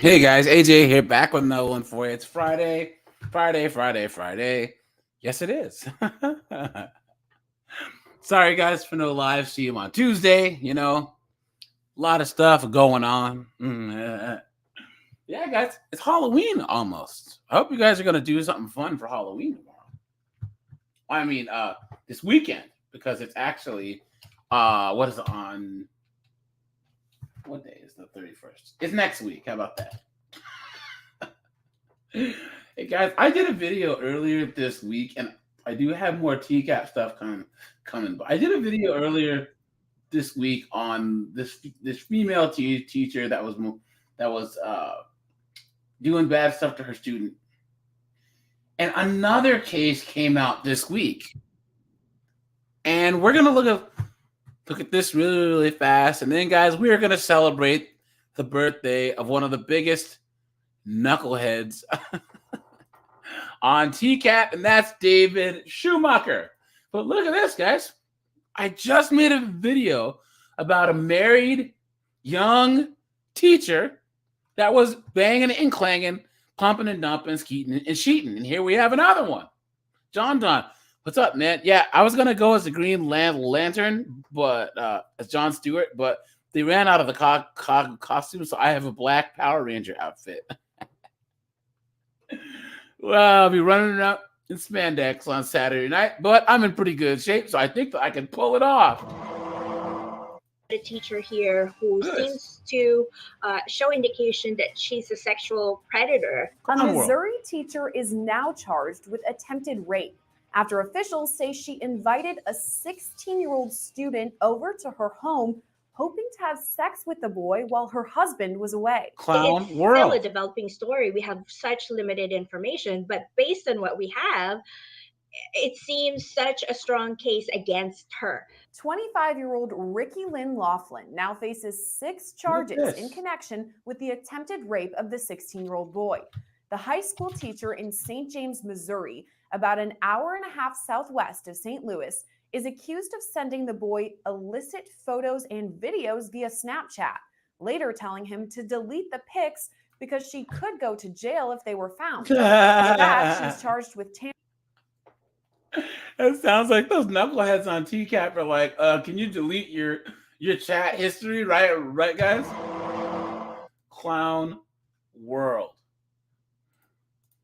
Hey guys, AJ here, back with another one for you. It's Friday, Friday. Yes, it is. Sorry guys for no live stream on Tuesday. A lot of stuff going on. Yeah, guys, it's Halloween almost. I hope you guys are gonna do something fun for Halloween tomorrow. I mean, this weekend because it's actually, what is it on? What day is the 31st? It's next week. How about that? Hey guys, I did a video earlier this week, and I do have more TCAP stuff coming. But I did a video earlier this week on this female teacher that was doing bad stuff to her student, and another case came out this week, and we're gonna look at this really fast, and then guys, we are gonna celebrate the birthday of one of the biggest knuckleheads on TCAP, and that's David Schumacher. But look at this, guys. I just made a video about a married young teacher that was banging and clanging, pumping and dumping, skeeting and sheeting. And here we have another one. John Don, what's up, man? Yeah, I was gonna go as the Green Lantern, but as John Stewart, but they ran out of the costume, so I have a black Power Ranger outfit. Well, I'll be running around in spandex on Saturday night, but I'm in pretty good shape, so I think that I can pull it off. A teacher here who seems to show indication that she's a sexual predator. A Missouri teacher is now charged with attempted rape after officials say she invited a 16-year-old student over to her home, hoping to have sex with the boy while her husband was away. It's still a developing story. We have such limited information, but based on what we have, it seems such a strong case against her. 25-year-old Ricky Lynn Laughlin now faces 6 charges in connection with the attempted rape of the 16-year-old boy. The high school teacher in St. James, Missouri, about an hour and a half southwest of St. Louis, is accused of sending the boy illicit photos and videos via Snapchat, later telling him to delete the pics because she could go to jail if they were found. For that, she's charged with It sounds like those knuckleheads on TCAP are like, can you delete your chat history, right, guys? Clown world.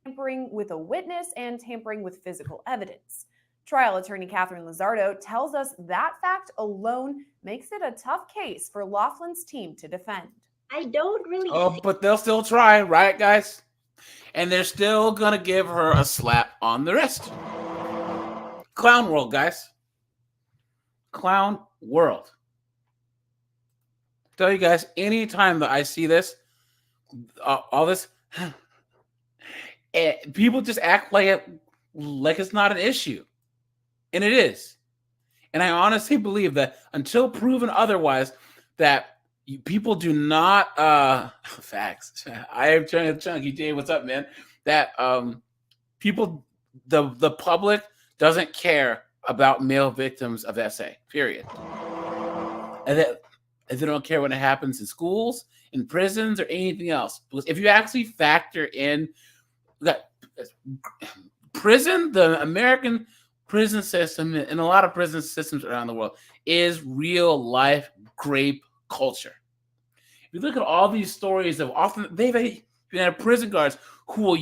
Tampering with a witness and tampering with physical evidence. Trial attorney Catherine Lizardo tells us that fact alone makes it a tough case for Laughlin's team to defend. I don't really. But they'll still try, right, guys? And they're still gonna give her a slap on the wrist. Clown world, guys. Clown world. Tell you guys, anytime that I see this, all this, people just act like it's not an issue. And it is. And I honestly believe that until proven otherwise, that people do not facts. I am Chunky J. What's up, man? That people, the public doesn't care about male victims of SA, period. And they don't care when it happens in schools, in prisons, or anything else. Because if you actually factor in that prison, the American prison system and a lot of prison systems around the world is real life grape culture. If you look at all these stories of often they've had prison guards who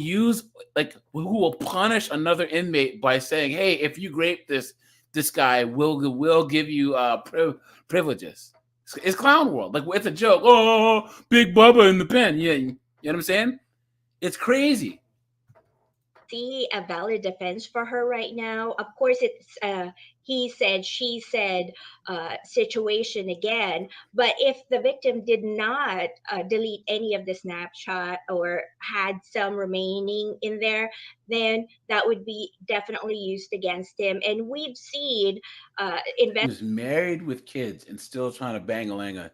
will punish another inmate by saying, "Hey, if you grape this guy, we'll give you privileges." It's clown world. Like, it's a joke. Oh, Big Bubba in the pen. Yeah, you know what I'm saying? It's crazy. See a valid defense for her right now. Of course, it's he said, she said situation again. But if the victim did not delete any of the snapshot or had some remaining in there, then that would be definitely used against him. And we've seen He was married with kids and still trying to bang-a-lang a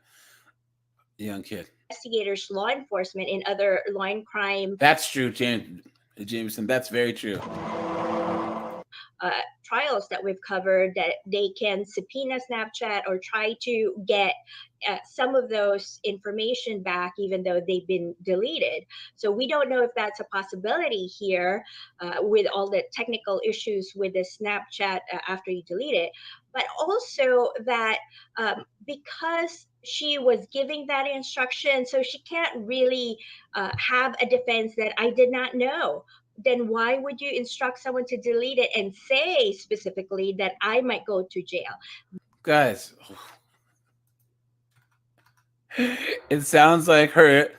young kid. Investigators, law enforcement, and other law and crime. That's true, Jameson. That's very true. trials that we've covered, that they can subpoena Snapchat or try to get some of those information back, even though they've been deleted. So we don't know if that's a possibility here with all the technical issues with the Snapchat after you delete it. But also that because she was giving that instruction, so she can't really have a defense that I did not know. Then why would you instruct someone to delete it and say specifically that I might go to jail? Guys, it sounds like her,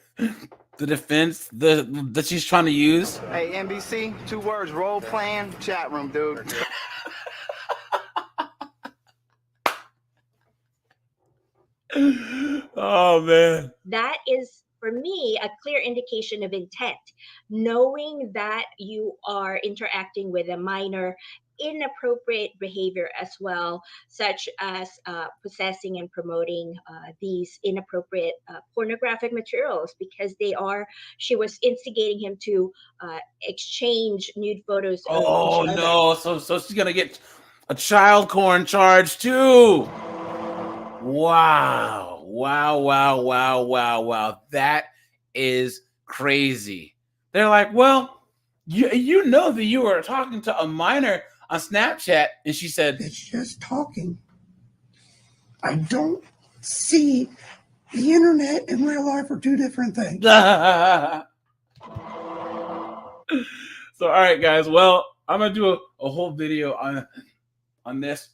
the defense that she's trying to use. Hey, NBC, 2 words, role playing, chat room, dude. Oh man, that is for me a clear indication of intent, knowing that you are interacting with a minor, inappropriate behavior as well, such as possessing and promoting these inappropriate pornographic materials, because she was instigating him to exchange nude photos of each other. No, so she's gonna get a child porn charge too. Wow. That is crazy. They're like, well, you know that you were talking to a minor on Snapchat, and she said, it's just talking. I don't see the internet and real life are 2 different things. So, all right, guys. Well, I'm gonna do a whole video on this,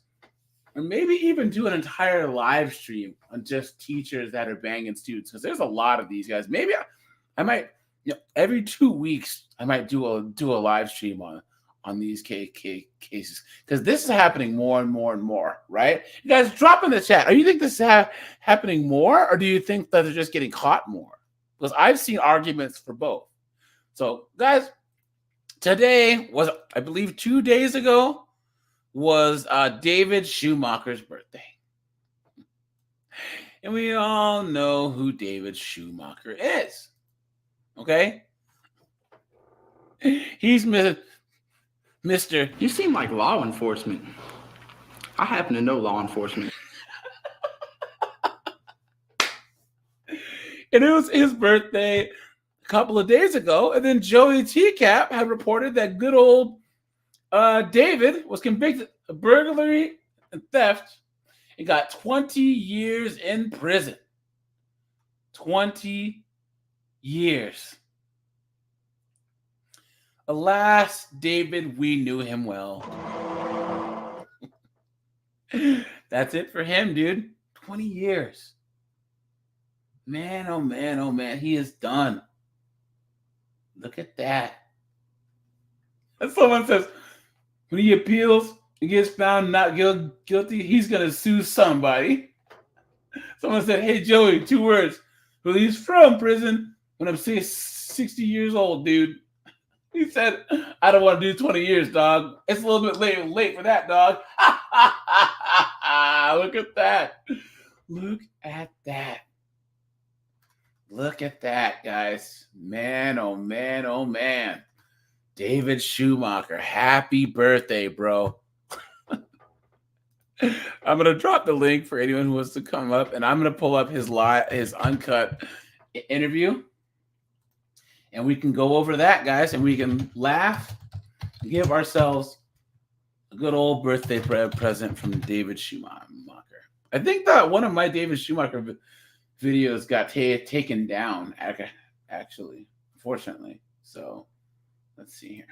or maybe even do an entire live stream on just teachers that are banging students, because there's a lot of these guys. Maybe I might, every 2 weeks I might do a live stream on these cases, because this is happening more and more and more, right? You guys, drop in the chat. Do you think this is happening more, or do you think that they're just getting caught more? Because I've seen arguments for both. So, guys, today was, I believe, 2 days ago, was David Schumacher's birthday. And we all know who David Schumacher is. Okay? He's Mr. You seem like law enforcement. I happen to know law enforcement. And it was his birthday a couple of days ago. And then Joey TCAP had reported that good old David was convicted of burglary and theft and got 20 years in prison. 20 years. Alas, David, we knew him well. That's it for him, dude. 20 years. Man, oh man, he is done. Look at that. And someone says, when he appeals and gets found not guilty, he's going to sue somebody. Someone said, hey, Joey, 2 words. Released from prison when I'm 60 years old, dude. He said, I don't want to do 20 years, dog. It's a little bit late for that, dog. Look at that. Look at that. Look at that, guys. Man, oh man, oh man. David Schumacher, happy birthday, bro. I'm going to drop the link for anyone who wants to come up, and I'm going to pull up his uncut interview, and we can go over that, guys, and we can laugh and give ourselves a good old birthday present from David Schumacher. I think that one of my David Schumacher videos got taken down, actually, fortunately. So let's see here.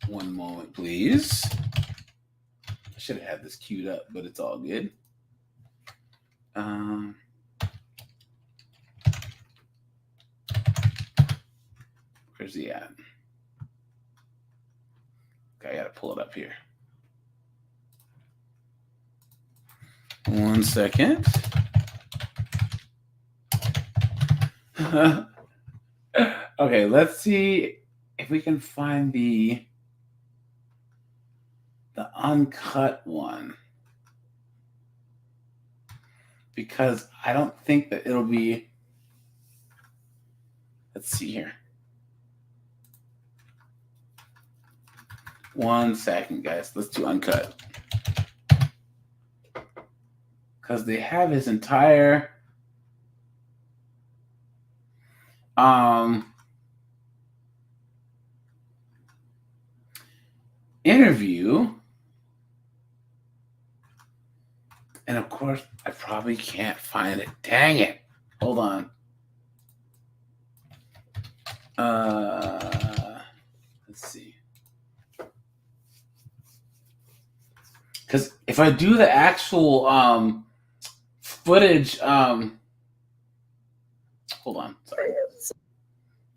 One moment, please. I should have had this queued up, but it's all good. Where's he at? Okay, I gotta pull it up here. 1 second. Okay, let's see if we can find the uncut one, because I don't think that it'll be. Let's see here. 1 second, guys. Let's do uncut. Because they have his entire interview. And of course, I probably can't find it. Dang it. Hold on. Let's see. Because if I do the actual footage, hold on. Sorry.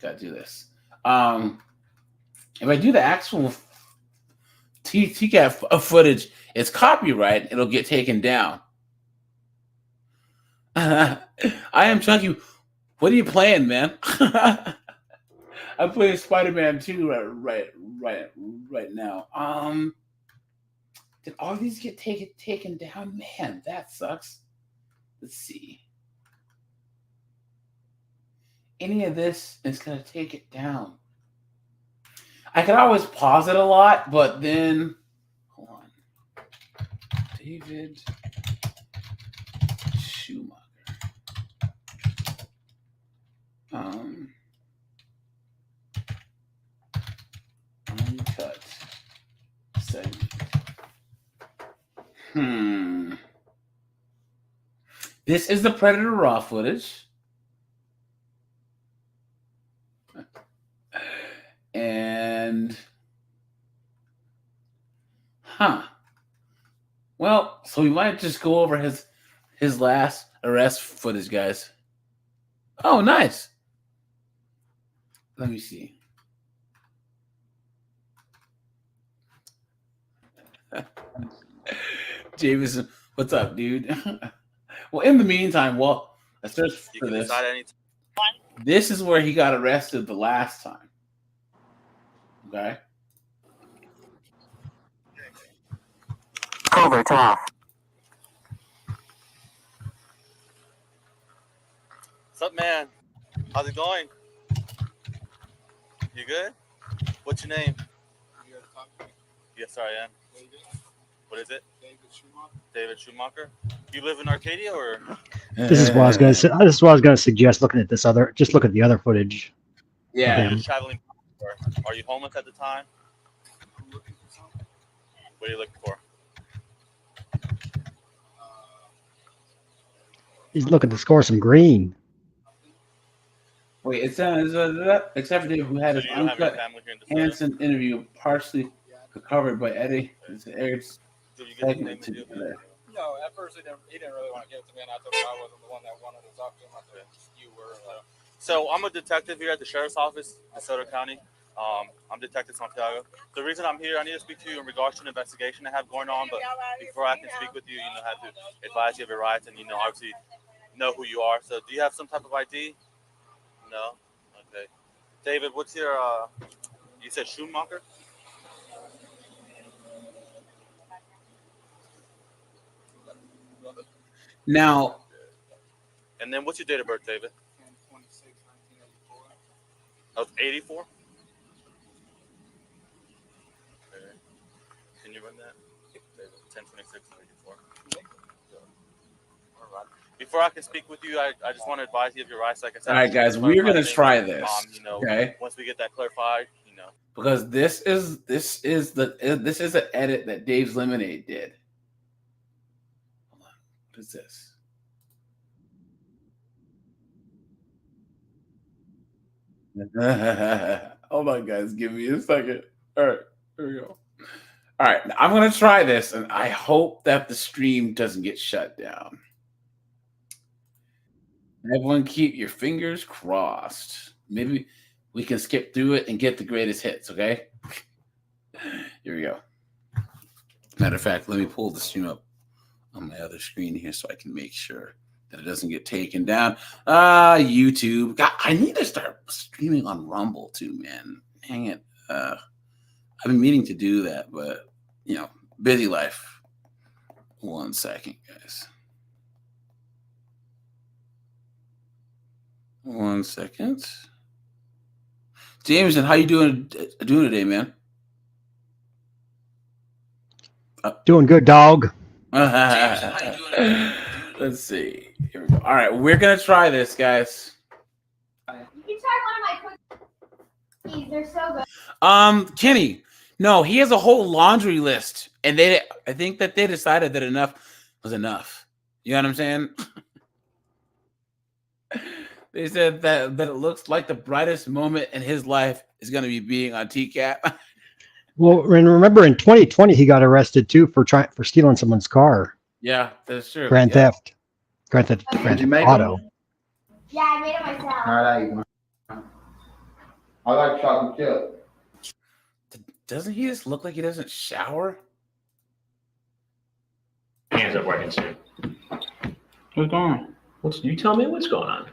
Gotta do this. If I do the actual TCAP footage, it's copyright. It'll get taken down. I am Chunky. What are you playing, man? I'm playing Spider-Man 2 right now. Did all these get taken down? Man, that sucks. Let's see. Any of this is gonna take it down. I can always pause it a lot, but then hold on. David Schumacher. Uncut segment. This is the Predator Raw footage. And well, so we might just go over his last arrest footage, guys. Oh, nice. Let me see. Jameson, what's up, dude? Well, in the meantime, I searched for this. This is where he got arrested the last time. Okay. Covert off. What's up, man? How's it going? You good? What's your name? Yes, I am. What is it? David Schumacher. You live in Arcadia, or? This is what I was going to. This is what I was going to suggest. Looking at this other, just look at the other footage. Yeah. You're just traveling. Are you homeless at the time? What are you looking for? He's looking to score some green. Wait, it says except for David, who had his uncut Hansen interview partially covered by Eddie. It's aired segment together. No, at first he didn't really want to give it to me, and I told him I wasn't the one that wanted to talk to him. I said, you were. So I'm a detective here at the Sheriff's Office in Soto County. I'm Detective Santiago. The reason I'm here, I need to speak to you in regards to an investigation I have going on. But before I can speak with you, I have to advise you of your rights and, obviously know who you are. So do you have some type of ID? No? Okay. David, what's your, you said Schumacher? Now. And then what's your date of birth, David? 10/26/1984. That was 84? Okay. Can you run that? 10/26/84. All right. Before I can speak with you, I just want to advise you of your rights. Like I said, all right, guys, we're gonna try this. Okay. Once we get that clarified, because this is an edit that Dave's Lemonade did. Hold on. What is this? Hold on, guys. Give me a second. All right, here we go. All right, I'm gonna try this, and I hope that the stream doesn't get shut down. Everyone, keep your fingers crossed. Maybe we can skip through it and get the greatest hits. Okay. Here we go. Matter of fact, let me pull the stream up on my other screen here so I can make sure that it doesn't get taken down. YouTube. God, I need to start streaming on Rumble too, man. Dang it. I've been meaning to do that, but busy life. 1 second, guys. 1 second. Jameson, how you doing today, man? Doing good, dog. Let's see. Here we go. All right, we're gonna try this, guys. You can try one of my cookies. They're so good. Kenny, no, he has a whole laundry list, and I think that they decided that enough was enough. You know what I'm saying? They said that it looks like the brightest moment in his life is going to be being on TCAP. Well, and remember in 2020 he got arrested too for stealing someone's car. Yeah, that's true. Grand theft. Grand theft auto. Yeah, I made it myself. All right, I like chocolate chip. Doesn't he just look like he doesn't shower? Hands up where I can see. What's going on? You tell me what's going on.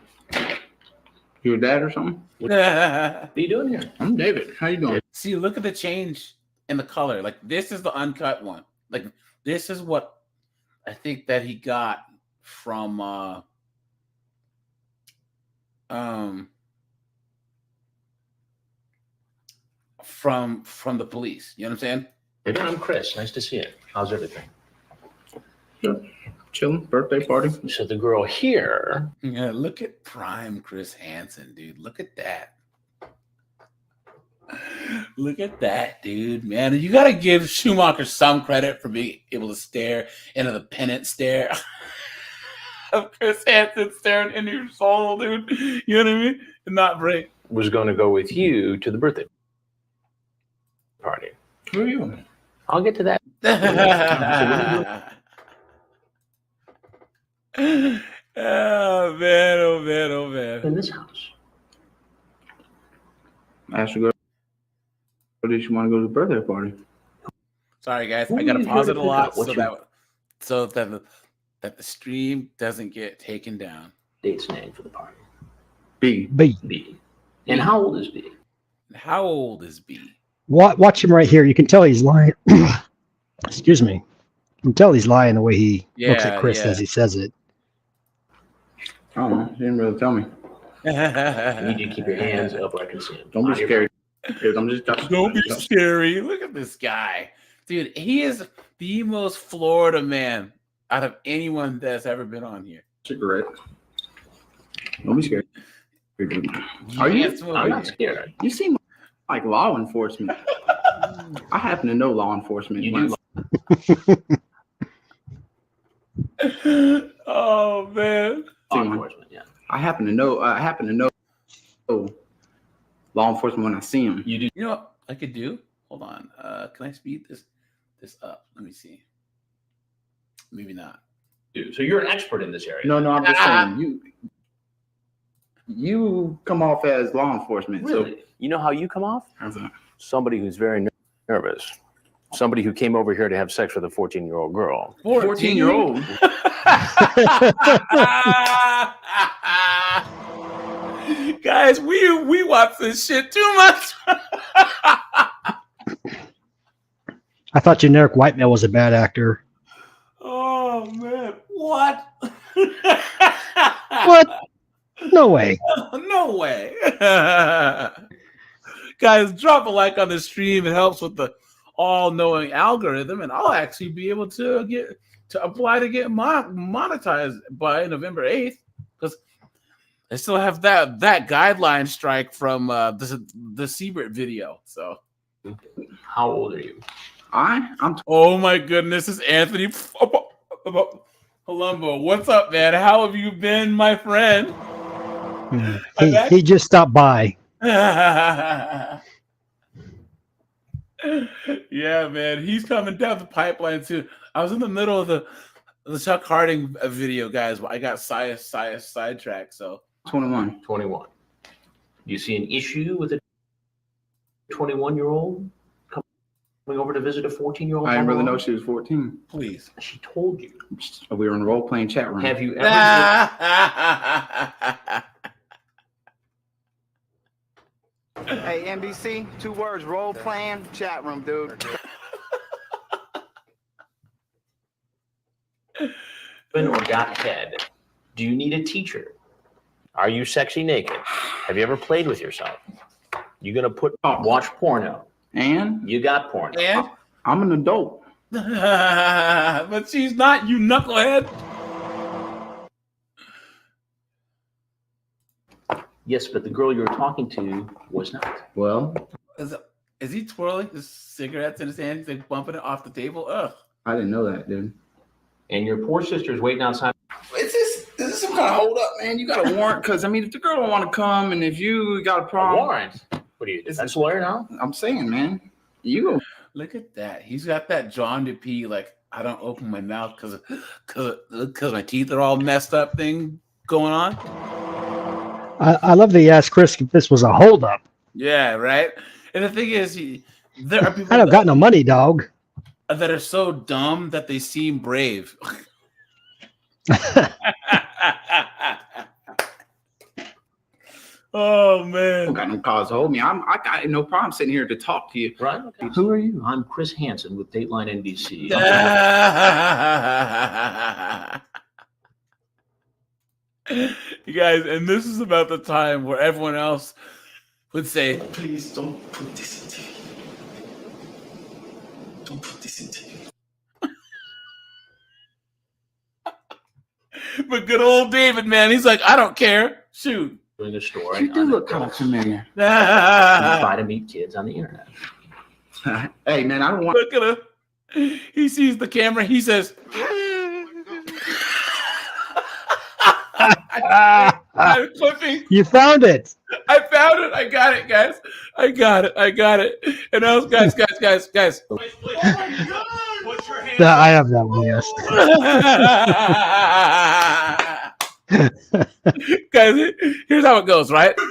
Your dad or something? What are you doing here? I'm David. How you doing? See, look at the change in the color. Like, this is the uncut one. Like, this is what I think that he got from the police. You know what I'm saying? Hey, I'm Chris. Nice to see you. How's everything? Good. Chilling. Birthday party. So the girl here. Yeah, look at prime Chris Hansen, dude. Look at that. Look at that, dude. Man, you got to give Schumacher some credit for being able to stare into the pennant stare of Chris Hansen staring into your soul, dude. You know what I mean? And not break. Was going to go with you to the birthday party. Who are you? I'll get to that. Oh man, oh man, oh man. In this house. I asked you to go. Did you want to go to the birthday party? Sorry, guys. Who I got to are you pause here it to a pick lot up? What's so that the stream doesn't get taken down. Date's name for the party. B. B. And how old is B? How old is B? Watch him right here. You can tell he's lying. Excuse me. You can tell he's lying the way he looks at Chris as he says it. I don't know. He didn't really tell me. You need to keep your hands up where I can see him. Don't be scared. Don't be scary. Look at this guy. Dude, he is the most Florida man out of anyone that's ever been on here. Cigarette. Don't be scared. Are you? I'm not scared. You seem like law enforcement. I happen to know law enforcement. You do. Oh man. Law enforcement, yeah. I happen to know law enforcement when I see them. You do. You know what I could do? Hold on. Can I speed this up? Let me see. Maybe not. So you're an expert in this area. No, I'm just saying you come off as law enforcement. Really? So You know how you come off? how's that? Somebody who's very nervous. Somebody who came over here to have sex with a 14-year-old girl. 14-year-old. Guys, we watch this shit too much. I thought generic white male was a bad actor. Oh man, what? What? No way. No way. Guys, drop a like on the stream. It helps with the all-knowing algorithm, and I'll actually be able to apply to get monetized by November 8th, because I still have that guideline strike from the Siebert video. So, How old are you? I'm oh my goodness, this is Anthony Palumbo. What's up, man? How have you been, my friend? He just stopped by. Yeah, man, he's coming down the pipeline too. I was in the middle of the Chuck Harding video, guys. I got sidetracked. So 21. 21. Do you see an issue with a 21-year-old coming over to visit a 14-year-old? I didn't really know she was 14. please. She told you. We were in a role-playing chat room. Have you ever? Hey, NBC, 2 words, role playing, chat room, dude. Or got head? Do you need a teacher? Are you sexy naked? Have you ever played with yourself? You gonna watch porno? And You got porno. And I'm an adult. But she's not, you knucklehead. Yes, but the girl you were talking to was not. Well, is he twirling his cigarettes in his hand? He's like bumping it off the table. Ugh. I didn't know that, dude. And your poor sister's waiting outside. Is this some kind of hold up, man? You got a warrant? Because I mean, if the girl don't want to come, and if you got a problem, warrant. What are you, defense lawyer now? I'm saying, man, you look at that. He's got that John DeP, like, I don't open my mouth because my teeth are all messed up thing going on. I love that he asked Chris if this was a holdup. Yeah, right. And the thing is, there are people I don't got no money, dog. That are so dumb that they seem brave. Oh man! don't got no cause to hold me. I got no problem sitting here to talk to you. Right? Okay. Who are you? I'm Chris Hansen with Dateline NBC. You guys, and this is about the time where everyone else would say, "Please don't put this in TV. Don't put this in TV." But good old David, man, he's like, I don't care. Shoot. Doing a story. You do look kind of familiar. Try to meet kids on the internet. Hey, man, I don't want. Look at him. He sees the camera. He says, I'm clipping. You found it. I found it. I got it, guys. I got it. And else, guys. Oh my God. I have that one, yes. Guys, here's how it goes, right? Oh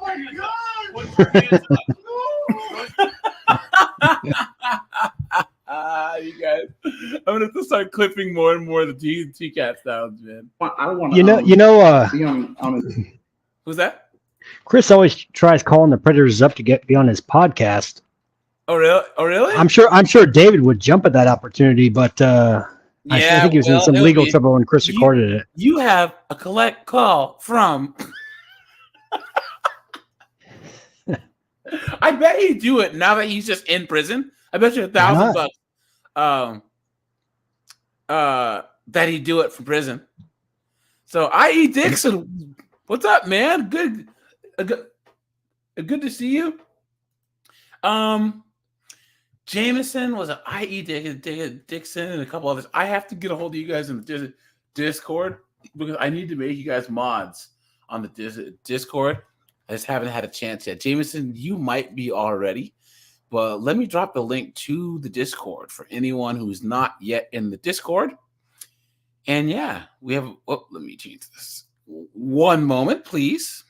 my God! Put your hands up. You guys, I'm gonna have to start clipping more and more of the TCAP sounds, man. I don't want. Who's that? Chris always tries calling the Predators up to be on his podcast. Oh really? I'm sure David would jump at that opportunity, but I think he was in some legal trouble when Chris recorded it. You have a collect call from. I bet he'd do it now that he's just in prison. I bet you $1,000 that he'd do it from prison. So I.E. Dixon, what's up, man? Good to see you. Jameson was an I.E. Dixon and a couple others. I have to get a hold of you guys in the Discord because I need to make you guys mods on the Discord. I just haven't had a chance yet. Jameson, you might be already, but let me drop the link to the Discord for anyone who's not yet in the Discord. And yeah, we have. Oh, let me change this. One moment, please.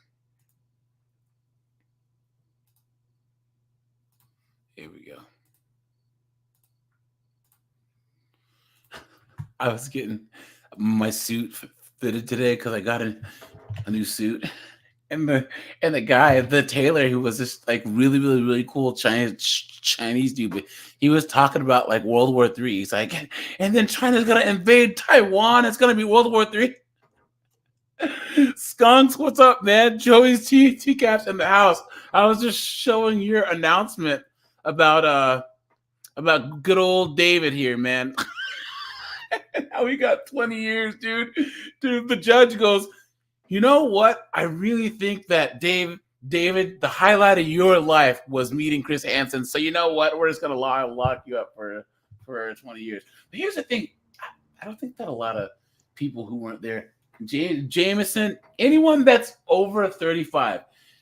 Here we go. I was getting my suit fitted today because I got a new suit, and the guy, the tailor, who was this like really cool Chinese dude, but he was talking about like World War III. He's like, and then China's gonna invade Taiwan. It's gonna be World War III. Skunks, what's up, man? Joey's TCAP's in the house. I was just showing your announcement about good old David here, man. How we got 20 years, dude. Dude, the judge goes, you know what? I really think that David, the highlight of your life was meeting Chris Hansen. So you know what? We're just gonna lock you up for 20 years. But here's the thing: I don't think that a lot of people who weren't there, Jameson, anyone that's over 35,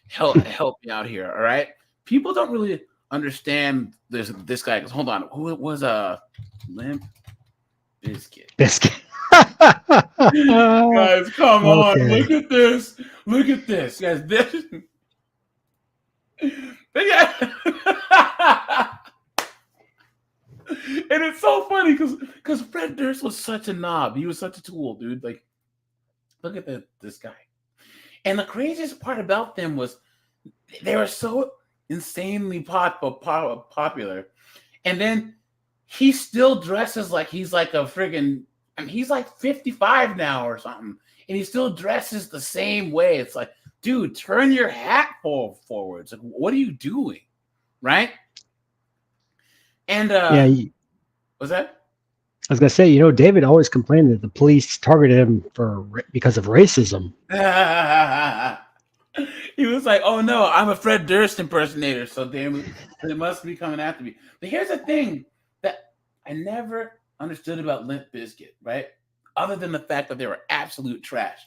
help me out here. All right, people don't really understand this guy. Because hold on, who was Limp Bizkit? Guys, come on, look at this, guys. This. And it's so funny because Fred Durst was such a knob. He was such a tool, dude. Like, look at this guy. And the craziest part about them was they were so insanely popular. And then he still dresses like he's like a friggin', I mean, he's like 55 now or something. And he still dresses the same way. It's like dude, turn your hat forwards. Like, what are you doing? Right? And what's that? I was gonna say, David always complained that the police targeted him because of racism. He was like, "Oh no, I'm a Fred Durst impersonator, so they must be coming after me." But here's the thing that I never understood about Limp Bizkit, right? Other than the fact that they were absolute trash.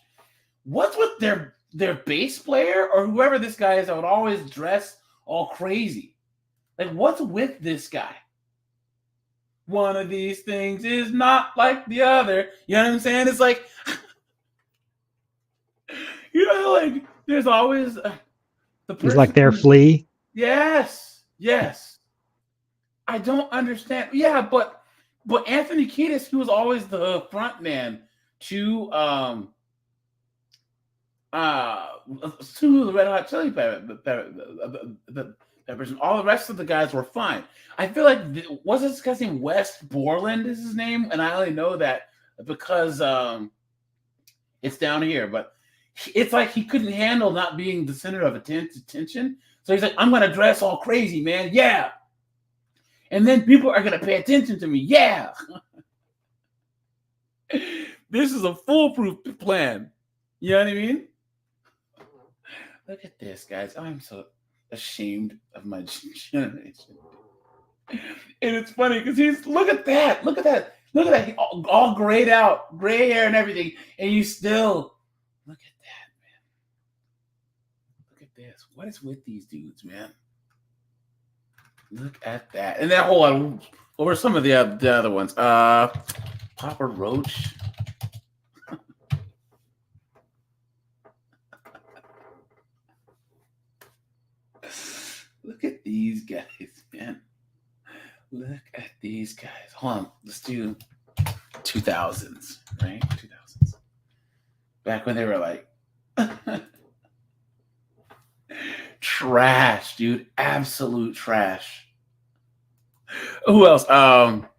What's with their bass player or whoever this guy is that would always dress all crazy? Like, what's with this guy? One of these things is not like the other. You know what I'm saying? It's like, like there's always the person. He's like their flea. Yes. I don't understand. Yeah, but Anthony Kiedis, he was always the front man to the Red Hot Chili Peppers, and all the rest of the guys were fine. I feel like was this guy's name West Borland is his name, and I only know that because it's down here. But it's like he couldn't handle not being the center of attention, so he's like, "I'm gonna dress all crazy, man, yeah, and then people are gonna pay attention to me, yeah." This is a foolproof plan. You know what I mean? Look at this, guys. I'm so ashamed of my generation. And it's funny because look at that. He all grayed out, gray hair and everything, and you still look at that, man. Look at this. What is with these dudes, man? Look at that. And then hold on. What were some of the other ones? Papa Roach. Look at these guys, man. Look at these guys. Hold on. Let's do 2000s, right? 2000s. Back when they were like trash, dude. Absolute trash. Who else? Well,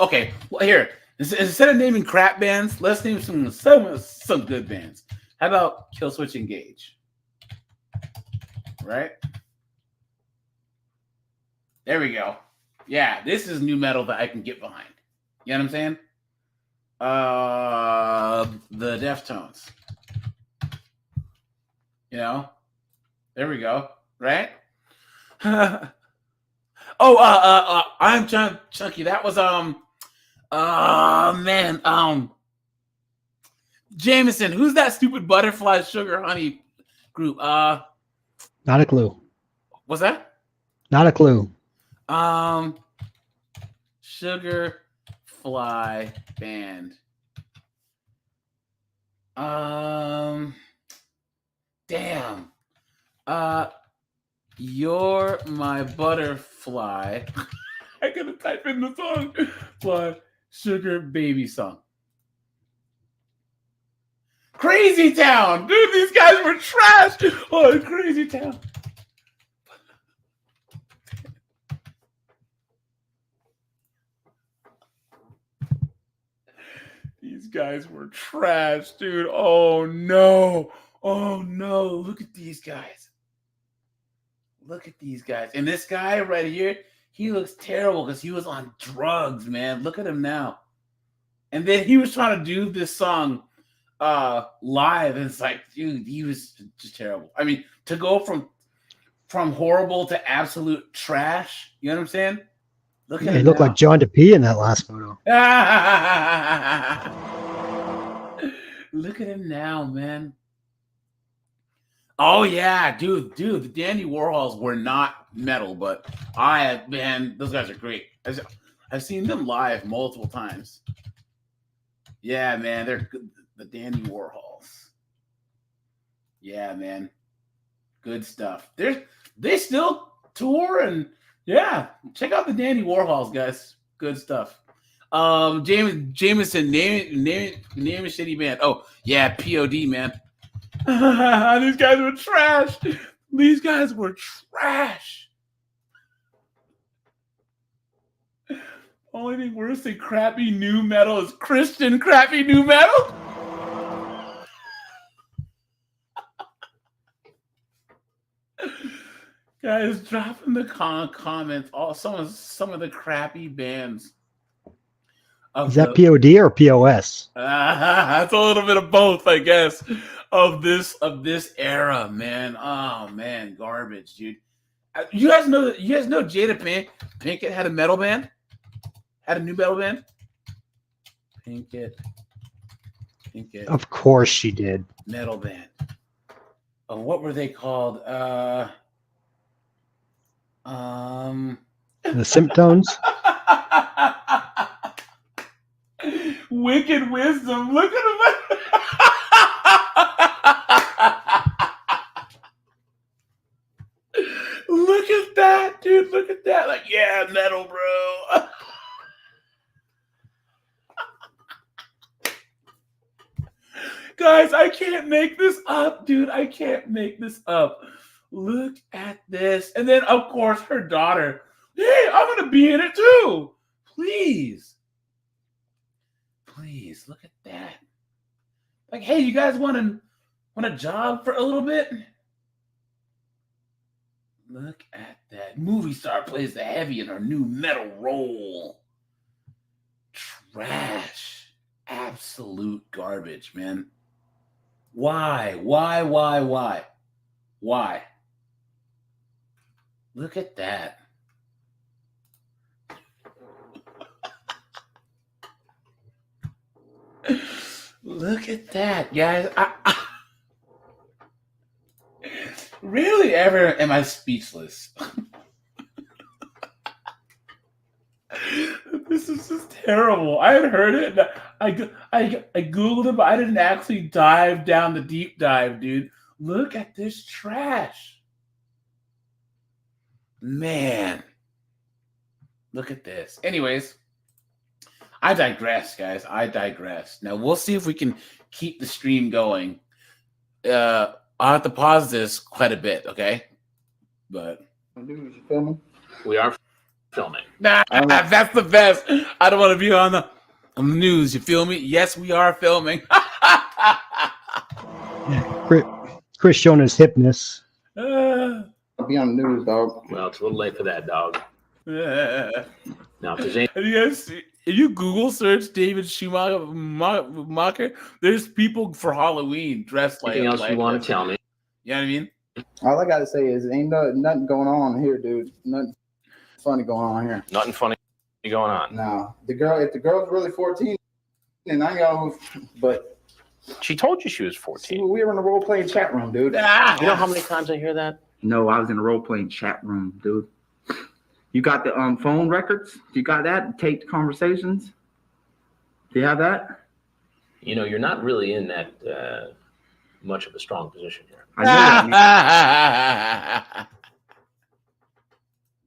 okay. Well, here. Instead of naming crap bands, let's name some good bands. How about Killswitch Engage? Right? There we go. Yeah, this is new metal that I can get behind. You know what I'm saying? The Deftones. There we go. Right? I'm Chunky. That was Jameson. Who's that stupid Butterfly Sugar Honey group? Not a clue. What's that? Not a clue. Sugar Fly Band. Damn. You're my butterfly. I gotta type in the song. Fly Sugar Baby song. Crazy Town. Dude, these guys were trash. Oh, Crazy Town. These guys were trash, dude. Oh, no. Look at these guys. And this guy right here, he looks terrible because he was on drugs, man. Look at him now. And then he was trying to do this song live, and it's like, dude, he was just terrible. I mean, to go from horrible to absolute trash, you know what I'm saying? Look at him. He looked like John DeP in that last photo. Look at him now, man. Oh yeah, dude, the Dandy Warhols were not metal, but those guys are great. I've seen them live multiple times. Yeah, man, they're good. The Dandy Warhols. Yeah, man. Good stuff. They still tour, and yeah, check out the Dandy Warhols, guys. Good stuff. Jameson, name a shitty band. Oh, yeah, POD, man. These guys were trash. Only thing worse than crappy new metal is Christian crappy new metal. Guys, drop in the comments some of the crappy bands. Is that POD or POS? It's a little bit of both, I guess. Of this era, man. Oh man, garbage, dude. You guys know Jada Pinkett had a metal band? Had a new metal band? Pinkett. Of course she did. Metal band. Oh, what were they called? The Symptoms. Wicked Wisdom. Look at him. Look at that, dude. Look at that. Like, yeah, metal, bro. Guys, I can't make this up, dude. I can't make this up. Look at this. And then, of course, her daughter. Hey, I'm going to be in it too. Please. Please, look at that. Like, hey, you guys want a job for a little bit? Look at that. Movie star plays the heavy in her new metal role. Trash. Absolute garbage, man. Why? Look at that. Look at that, guys. Rarely ever am I speechless. This is just terrible. I had heard it. And I Googled it, but I didn't actually dive down the deep dive, dude. Look at this trash. Man. Look at this. Anyways, I digress, guys. I digress. Now, we'll see if we can keep the stream going. I'll have to pause this quite a bit, okay? But You filming? We are filming. That's the best. I don't want to be on the news. You feel me? Yes, we are filming. Chris showing his hipness. I'll be on the news, dog. Well, it's a little late for that, dog. Now, if there's any... Have you guys seen, if you Google search David Schumacher, there's people for Halloween dressed like anything else you want to tell me? You know what I mean? All I gotta say is, ain't nothing going on here, dude. Nothing funny going on here. Nothing funny going on. No, if the girl's really 14, and I know, but she told you she was 14. We were in a role playing chat room, dude. You know how many times I hear that? No, I was in a role playing chat room, dude. You got the phone records? You got that? Taped conversations? Do you have that? You know, you're not really in that much of a strong position here. I know that.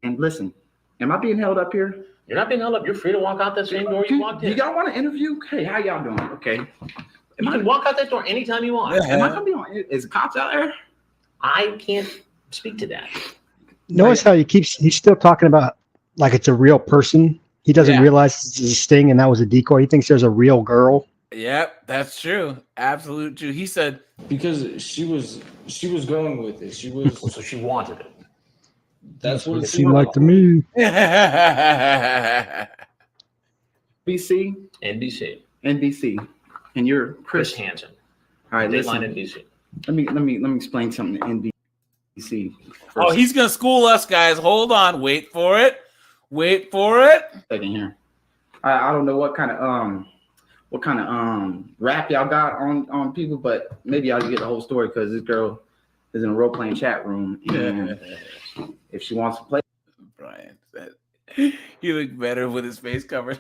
And listen, am I being held up here? You're not being held up. You're free to walk out that same door you walked in. You y'all want to interview? Hey, how y'all doing? Okay. You can walk out that door anytime you want. Am I gonna be on? Is the cops out there? I can't speak to that. Notice how he's still talking about like it's a real person. He doesn't realize it's a sting and that was a decoy. He thinks there's a real girl. Yep, that's true. Absolute true. He said because she was going with it. She was so she wanted it. That's what it seemed like to me. BC, NBC, and you're Chris Hansen. All right, listen. NBC. Let me explain something to NBC. Oh, he's gonna school us, guys. Hold on, wait for it. Second here. I don't know what kind of rap y'all got on people, but maybe I'll get the whole story because this girl is in a role playing chat room, and if she wants to play, Brian said he looked better with his face covered.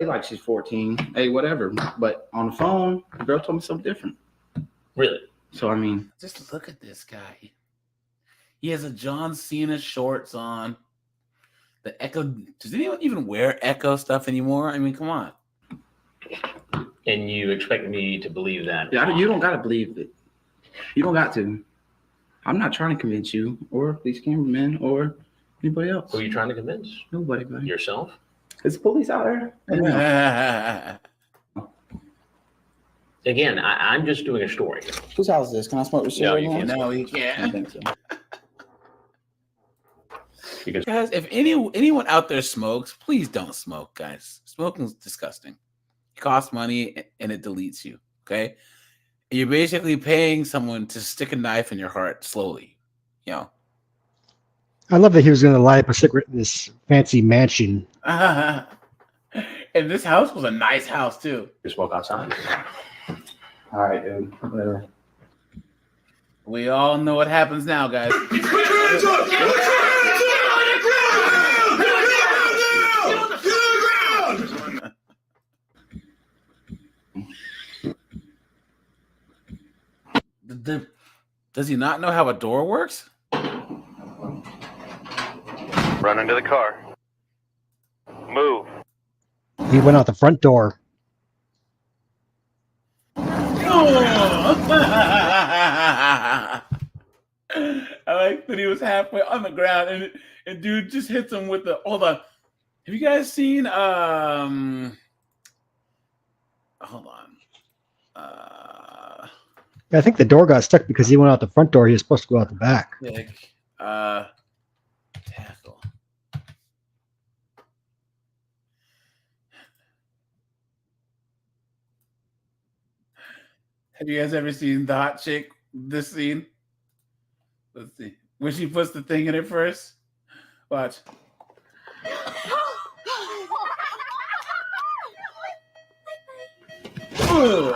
like she's 14, hey, whatever. But on the phone, the girl told me something different. Really? So I mean, just look at this guy. He has a John Cena shorts on. The Echo. Does anyone even wear Echo stuff anymore? I mean, come on. And you expect me to believe that? Yeah, you don't gotta believe it. You don't got to. I'm not trying to convince you or these cameramen or anybody else. Who are you trying to convince? Nobody, buddy. Yourself? Is the police out there? Again, I'm just doing a story. Whose house is this? Can I smoke with you No, right you now? can't. No, you I can't. think so. Because Guys, if anyone out there smokes, please don't smoke, guys. Smoking is disgusting. It costs money and it deletes you. Okay, you're basically paying someone to stick a knife in your heart slowly. You know. I love that he was going to light up a cigarette in this fancy mansion. And this house was a nice house too. just walk outside. All right, dude. Whatever. We all know what happens now, guys. Does he not know how a door works? Run into the car. Move. He went out the front door. I like that he was halfway on the ground and dude just hits him with the. Hold on. Have you guys seen hold on. I think the door got stuck because he went out the front door. He was supposed to go out the back. Tackle. Have you guys ever seen the hot chick? This scene? Let's see. When she puts the thing in it first. Watch. Ooh.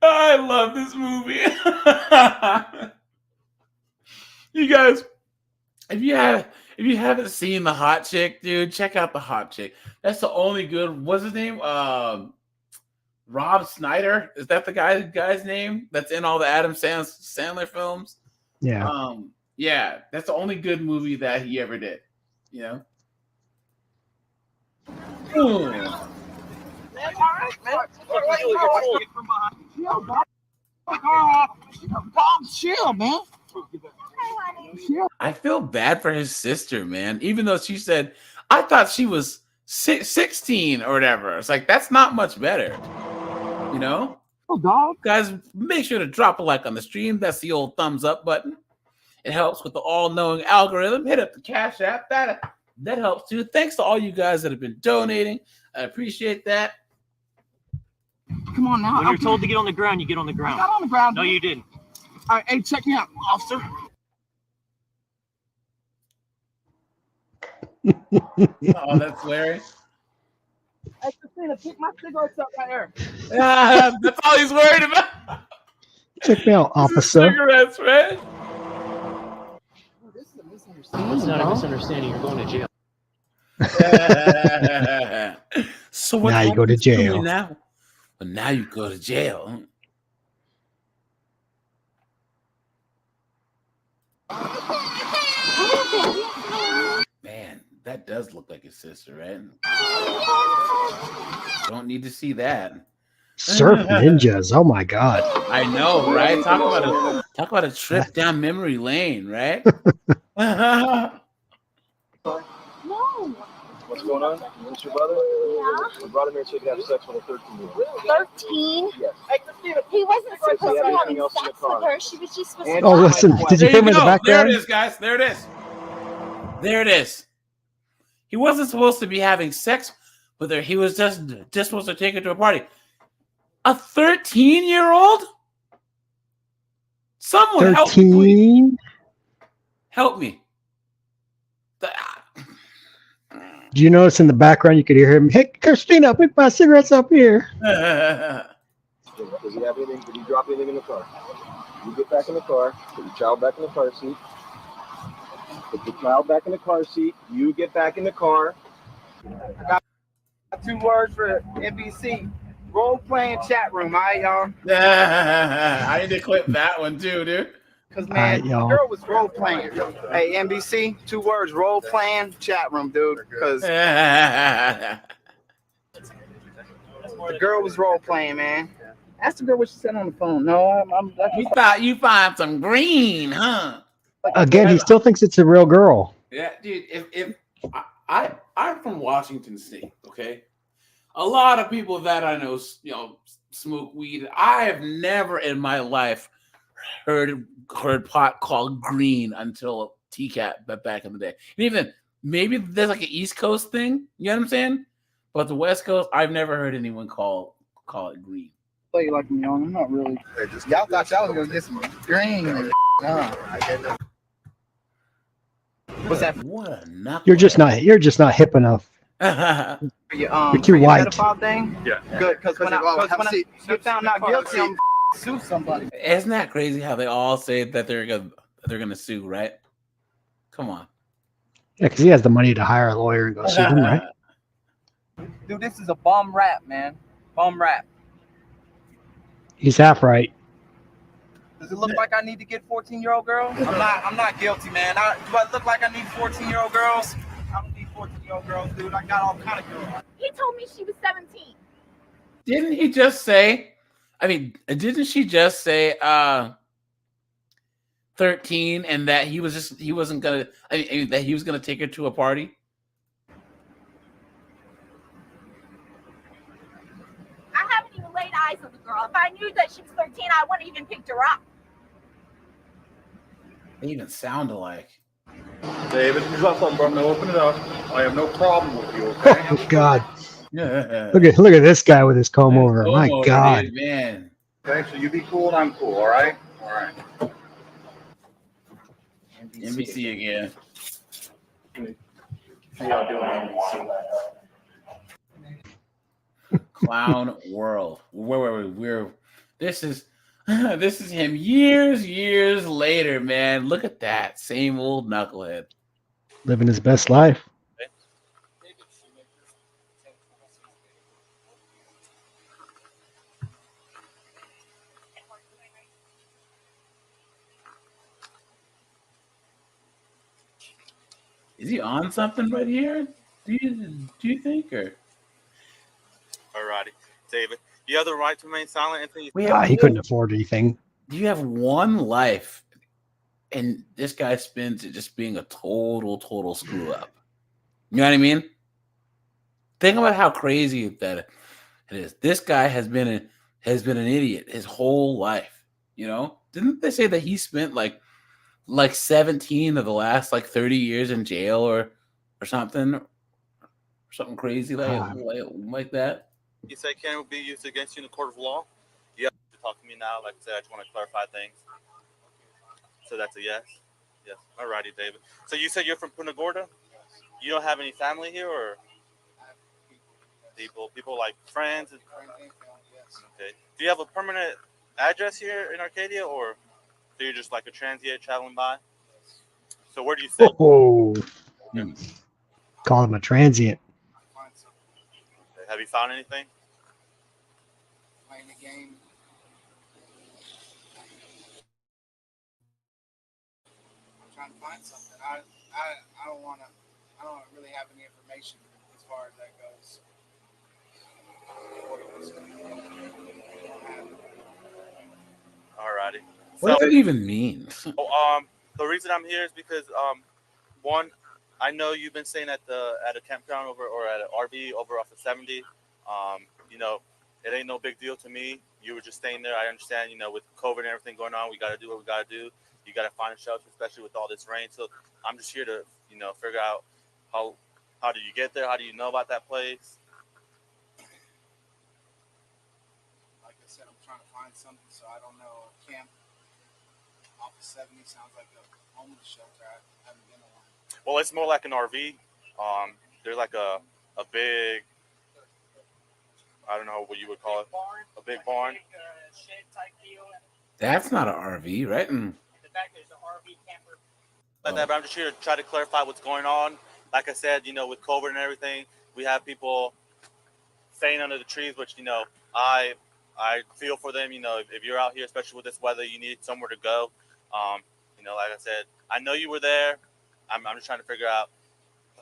I love this movie. You guys, if you haven't seen The Hot Chick, dude, check out The Hot Chick. That's the only good. What's his name? Rob Schneider. Is that the guy's name? That's in all the Adam Sandler films. Yeah. Yeah, that's the only good movie that he ever did. You know. Ooh. Chill, man. I feel bad for his sister, man. Even though she said, I thought she was 16 or whatever. It's like, that's not much better. You know? Oh, dog. Guys, make sure to drop a like on the stream. That's the old thumbs up button. It helps with the all-knowing algorithm. Hit up the Cash App. That helps too. Thanks to all you guys that have been donating. I appreciate that. Come on now. When you're told to get on the ground, you get on the ground. I got on the ground. No, you didn't. All right, hey, check me out, officer. Oh, that's Larry. Hey, Christina, pick my cigarettes up right here. That's all he's worried about. Check me out, officer. Cigarettes, man. This is a misunderstanding. It's not a misunderstanding. You're going to jail. So what now you go to jail. Now? Well, now you go to jail. Man, that does look like his sister, right? Don't need to see that. Surf ninjas. Oh my god. I know, right? Talk about a trip down memory lane, right? No. What's going on? Is this your brother? Yeah. We brought him here so he could have sex with a 13-year-old. 13? Yes. He wasn't supposed to be anything having else in the sex with car? her. She was just supposed to Oh, listen. Did you hear him in the There background? it is, guys. There it is. There it is. He wasn't supposed to be having sex with her. He was just supposed to take her to a party. A 13-year-old? Someone 13? help me. Do you notice in the background you could hear him, hey, Christina, pick my cigarettes up here. Does he have anything? Did he drop anything in the car? You get back in the car. Put your child back in the car seat. Put your child back in the car seat. You get back in the car. I got 2 words for NBC. Role-playing chat room, all right, y'all? I need to clip that one too, dude. Because, man, the girl was role-playing. Hey, NBC, 2 words, role-playing chat room, dude. Because the girl was role-playing, man. Ask the girl what she said on the phone. No, You thought you find some green, huh? Again, he still thinks it's a real girl. Yeah, dude. If I'm from Washington State, okay. A lot of people that I know, smoke weed. I have never in my life heard pot called green until TCAP, but back in the day. And even maybe there's like an East Coast thing. You know what I'm saying? But the West Coast, I've never heard anyone call it green. Play like me on. I'm not really. Y'all thought y'all was gonna get some green. No. What's that? What a knuckle. You're just not hip enough. You're too white. Thing? Yeah. Good, because when I get found not guilty, I'm sue somebody. Isn't that crazy how they all say that they're gonna sue, right? Come on. Yeah, because he has the money to hire a lawyer and go sue them, right? Dude, this is a bum rap, man. Bum rap. He's half right. Does it look like I need to get 14-year-old girls? I'm not guilty, man. Do I look like I need 14-year-old girls? I don't need 14-year-old girls, dude. I got all kind of girls. He told me she was 17. Didn't he just say? I mean, didn't she just say 13 and that he wasn't gonna? I mean, that he was gonna take her to a party. I haven't even laid eyes on the girl. If I knew that she was 13, I wouldn't even picked her up. They even sound alike. David, you got something, bro. No, open it up. I have no problem with you, okay? Oh God! Look at this guy with his comb over. My God, dude, man. Okay, so you be cool and I'm cool. All right. All right. NBC again. How y'all doing, NBC? Clown world. We're this is him years later, man. Look at that. Same old knucklehead. living his best life. Is he on something right here? Do you think, or? Alrighty, David. You have the right to remain silent until you. He couldn't afford anything. You have one life, and this guy spends it just being a total screw up. You know what I mean? Think about how crazy that it is. This guy has been an idiot his whole life. You know? Didn't they say that he spent like 17 of the last 30 years in jail or something crazy like that? You say can be used against you in the court of law? You have to talk to me now. Like I said, I just want to clarify things. So that's a yes? Yes. Alrighty, David. So you said you're from Punta Gorda? You don't have any family here, or people like friends? Okay. Do you have a permanent address here in Arcadia, or so you're just like a transient traveling by? So where do you stay? Oh, call him a transient. Have you found anything? Playing the game. I'm trying to find something. I don't really have any information as far as that goes. Alrighty. What does that even mean? The reason I'm here is because one, I know you've been staying at a campground or at an RV over off of 70. It ain't no big deal to me. You were just staying there. I understand, with COVID and everything going on, we got to do what we got to do. You got to find a shelter, especially with all this rain. So I'm just here to, figure out how do you get there? How do you know about that place? Like I said, I'm trying to find something, so I don't know. Camp off of 70 sounds like a homeless shelter. I haven't been in one. Well, it's more like an RV. There's like a big, I don't know what you would call it, a big barn. That's not an RV, right? But I'm just here to try to clarify what's going on. Like I said, with COVID and everything, we have people staying under the trees, which, I feel for them. If you're out here, especially with this weather, you need somewhere to go. Like I said, I know you were there. I'm just trying to figure out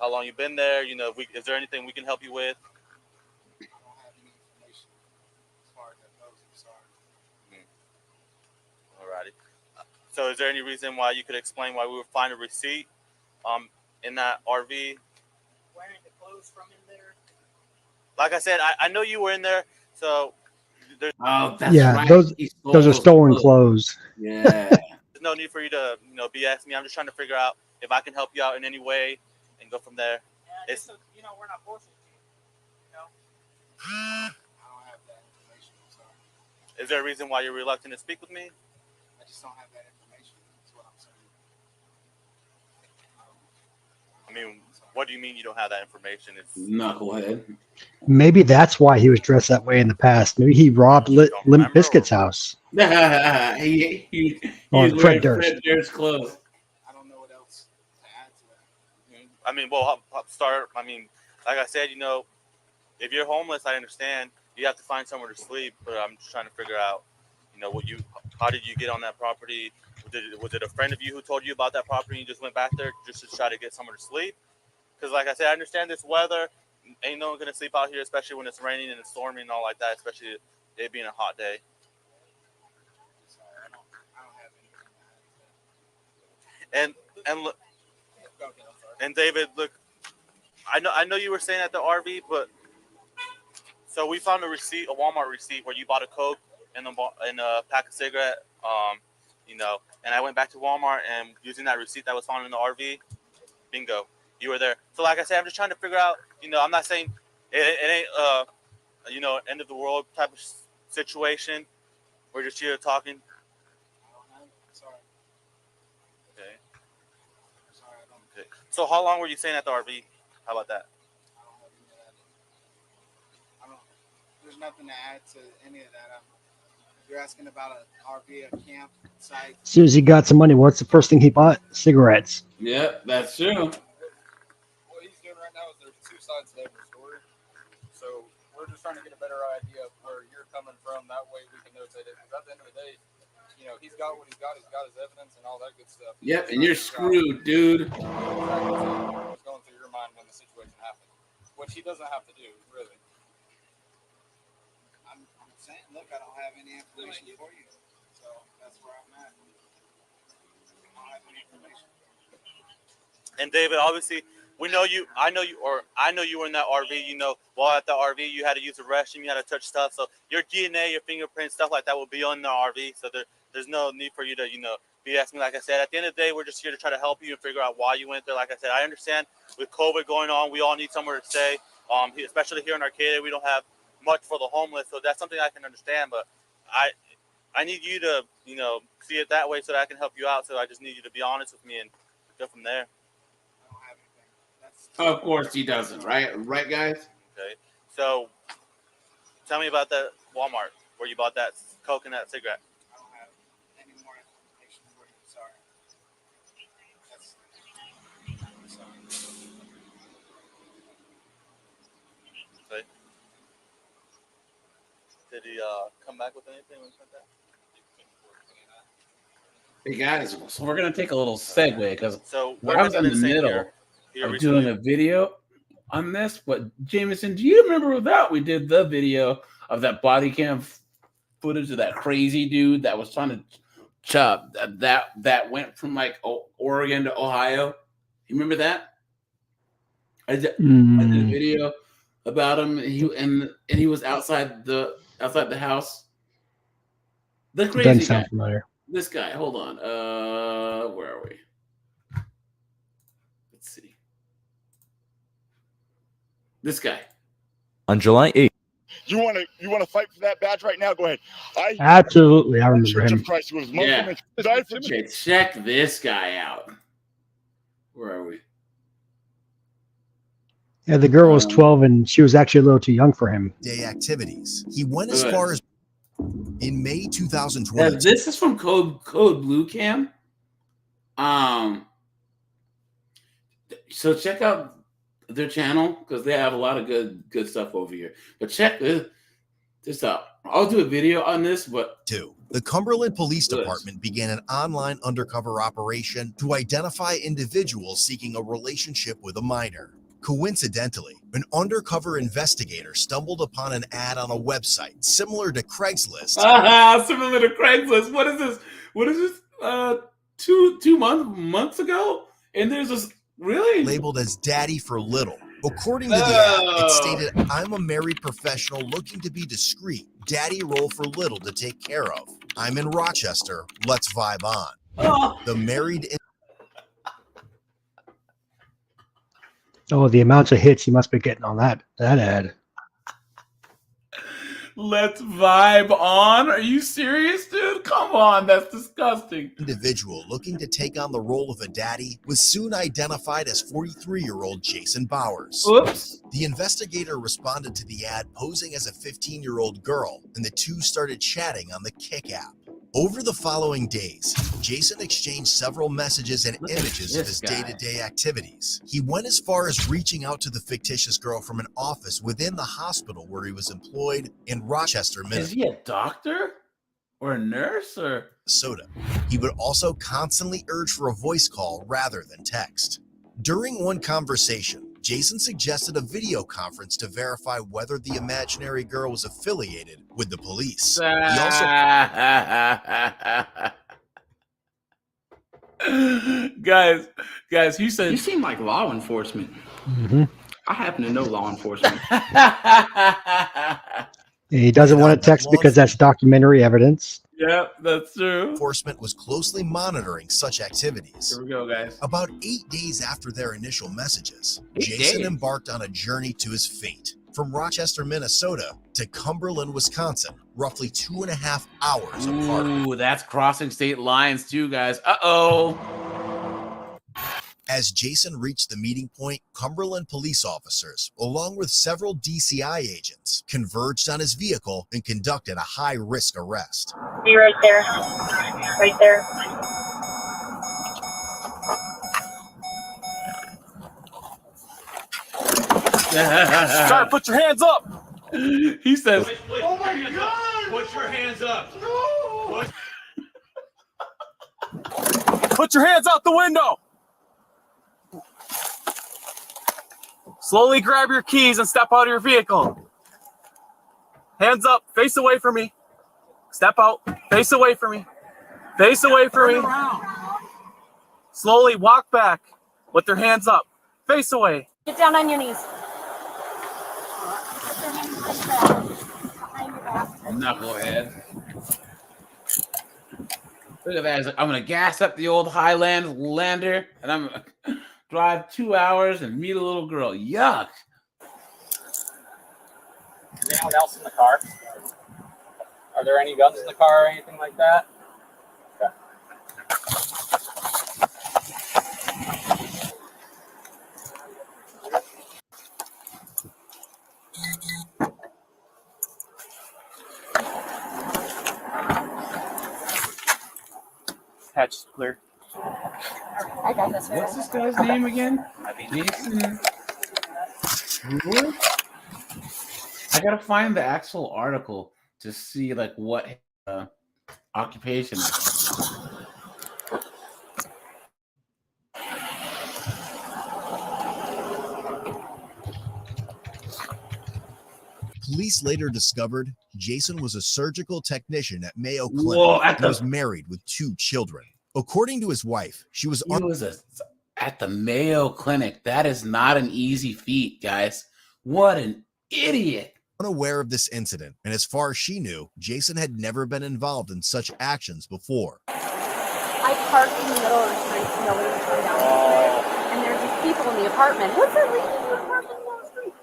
how long you've been there. Is there anything we can help you with? I don't have any information as far as that goes. I'm sorry. So is there any reason why you could explain why we would find a receipt in that RV? Wearing the clothes from in there. Like I said, I know you were in there, so there's Yeah, those are stolen clothes. Yeah. There's no need for you to, BS me. I'm just trying to figure out if I can help you out in any way and go from there. Yeah, so, we're not forcing you. I don't have that information. I'm sorry. Is there a reason why you're reluctant to speak with me? I just don't have that information. That's what I'm saying. I mean, what do you mean you don't have that information? It's knucklehead. Maybe that's why he was dressed that way in the past. Maybe he robbed Limp Bizkit's house. he Or Fred Durst. Fred Durst's clothes. I don't know what else to add to that. I mean, well, I'll start. I mean, like I said, if you're homeless, I understand. You have to find somewhere to sleep, but I'm just trying to figure out, how did you get on that property? Was it a friend of you who told you about that property and you just went back there just to try to get somewhere to sleep? Because like I said, I understand this weather. Ain't no one going to sleep out here, especially when it's raining and it's storming and all like that, especially it being a hot day. Sorry, I don't have anything. And David, look, I know you were saying at the RV, but so we found a receipt, a Walmart receipt where you bought a Coke and a pack of cigarette, and I went back to Walmart and using that receipt that was found in the RV, bingo, you were there. So like I said, I'm just trying to figure out, I'm not saying it ain't, end of the world type of situation. We're just here talking. Sorry. Okay. Sorry, I don't. Okay. So how long were you staying at the RV? How about that? There's nothing to add to any of that. You're asking about an RV, a camp site. As soon as he got some money, what's the first thing he bought? Cigarettes. Yep, that's true. What he's doing right now is there's two sides to every story. So we're just trying to get a better idea of where you're coming from. That way we can notate it. Because at the end of the day, he's got what he's got. He's got his evidence and all that good stuff. Yep, and you're screwed, dude. What's going through your mind when the situation happened, which he doesn't have to do, really. I'm saying, look, I don't have any information for you, so that's where I'm at. I don't have any information. And David, obviously, I know you were in that RV. While at the RV, you had to use the restroom, you had to touch stuff. So your DNA, your fingerprints, stuff like that will be on the RV. So there's no need for you to, BS me. Like I said, at the end of the day, we're just here to try to help you and figure out why you went there. Like I said, I understand with COVID going on, we all need somewhere to stay. Especially here in Arcadia, we don't have much for the homeless, so that's something I can understand. But I need you to, see it that way so that I can help you out. So I just need you to be honest with me and go from there. I don't have anything. Of course he doesn't, right? Right, guys? Okay. So tell me about that Walmart where you bought that Coke and that cigarette. I don't have any more information for you. Sorry. Sorry. Okay. Did he come back with anything like that? Hey guys, so we're gonna take a little segue because I was in the middle of doing a video on this. But Jameson, do you remember that we did the video of that body cam footage of that crazy dude that was trying to chop that went from like Oregon to Ohio? You remember that? I did a video about him. And he was outside the house. The crazy Doesn't guy. sound familiar. This guy, hold on. Where are we? Let's see. This guy. On July 8th. You want to fight for that badge right now? Go ahead. Absolutely, I remember Church him. of Christ was Muslim Yeah. and died for Okay, check this guy out. Where are we? Yeah, the girl was 12 and she was actually a little too young for him. Day activities. He went as far as in May 2020. Yeah, this is from Code Blue Cam. So check out their channel because they have a lot of good stuff over here. But check this out. I'll do a video on this, but the Cumberland Police Department began an online undercover operation to identify individuals seeking a relationship with a minor. Coincidentally, an undercover investigator stumbled upon an ad on a website similar to Craigslist. Similar to Craigslist. What is this? two months ago, and there's this really labeled as Daddy for Little. According to the ad, it stated, "I'm a married professional looking to be discreet. Daddy role for Little to take care of. I'm in Rochester. Let's vibe on." The married. Oh, the amounts of hits you must be getting on that ad. Let's vibe on. Are you serious, dude? Come on, that's disgusting. Individual looking to take on the role of a daddy was soon identified as 43-year-old Jason Bowers. Oops. The investigator responded to the ad posing as a 15-year-old girl, and the two started chatting on the Kick app. Over the following days, Jason exchanged several messages and images of his day-to-day activities. He went as far as reaching out to the fictitious girl from an office within the hospital where he was employed in Rochester, Minnesota. Is he a doctor or a nurse or Minnesota? He would also constantly urge for a voice call rather than text. During one conversation, Jason suggested a video conference to verify whether the imaginary girl was affiliated with the police. He also guys, he said you seem like law enforcement. Mm-hmm. I happen to know law enforcement. He doesn't want to text because that's documentary evidence. Yep, that's true. Enforcement was closely monitoring such activities. Here we go, guys. About 8 days after their initial messages, 8 Jason days. embarked on a journey to his fate. From Rochester, Minnesota to Cumberland, Wisconsin, roughly 2.5 hours apart. Ooh, that's crossing state lines too, guys. Uh-oh. As Jason reached the meeting point, Cumberland police officers, along with several DCI agents, converged on his vehicle and conducted a high-risk arrest. Be right there. Right there. Sir, put your hands up. He says, "Oh my God! Put your hands up. No! Put your hands out the window. Slowly grab your keys and step out of your vehicle. Hands up, face away from me. Step out, face away from me. Face away from me. Slowly walk back with their hands up. Face away. Get down on your knees. knucklehead. Look at that. I'm going to gas up the old Highlander, and I'm going to drive 2 hours and meet a little girl. Yuck. Is anyone else in the car? Are there any guns in the car or anything like that? Okay. Hatch is clear. I got this. What's this guy's name again? Jason. Brewer? I gotta find the actual article to see like what occupation is. Police later discovered Jason was a surgical technician at Mayo Clinic and was married with 2 children. According to his wife, she was at the Mayo Clinic. That is not an easy feat, guys. What an idiot. Unaware of this incident, and as far as she knew, Jason had never been involved in such actions before. I parked in the middle of the street, so nobody was coming down. And there's these people in the apartment. What's that lady doing parking down the street?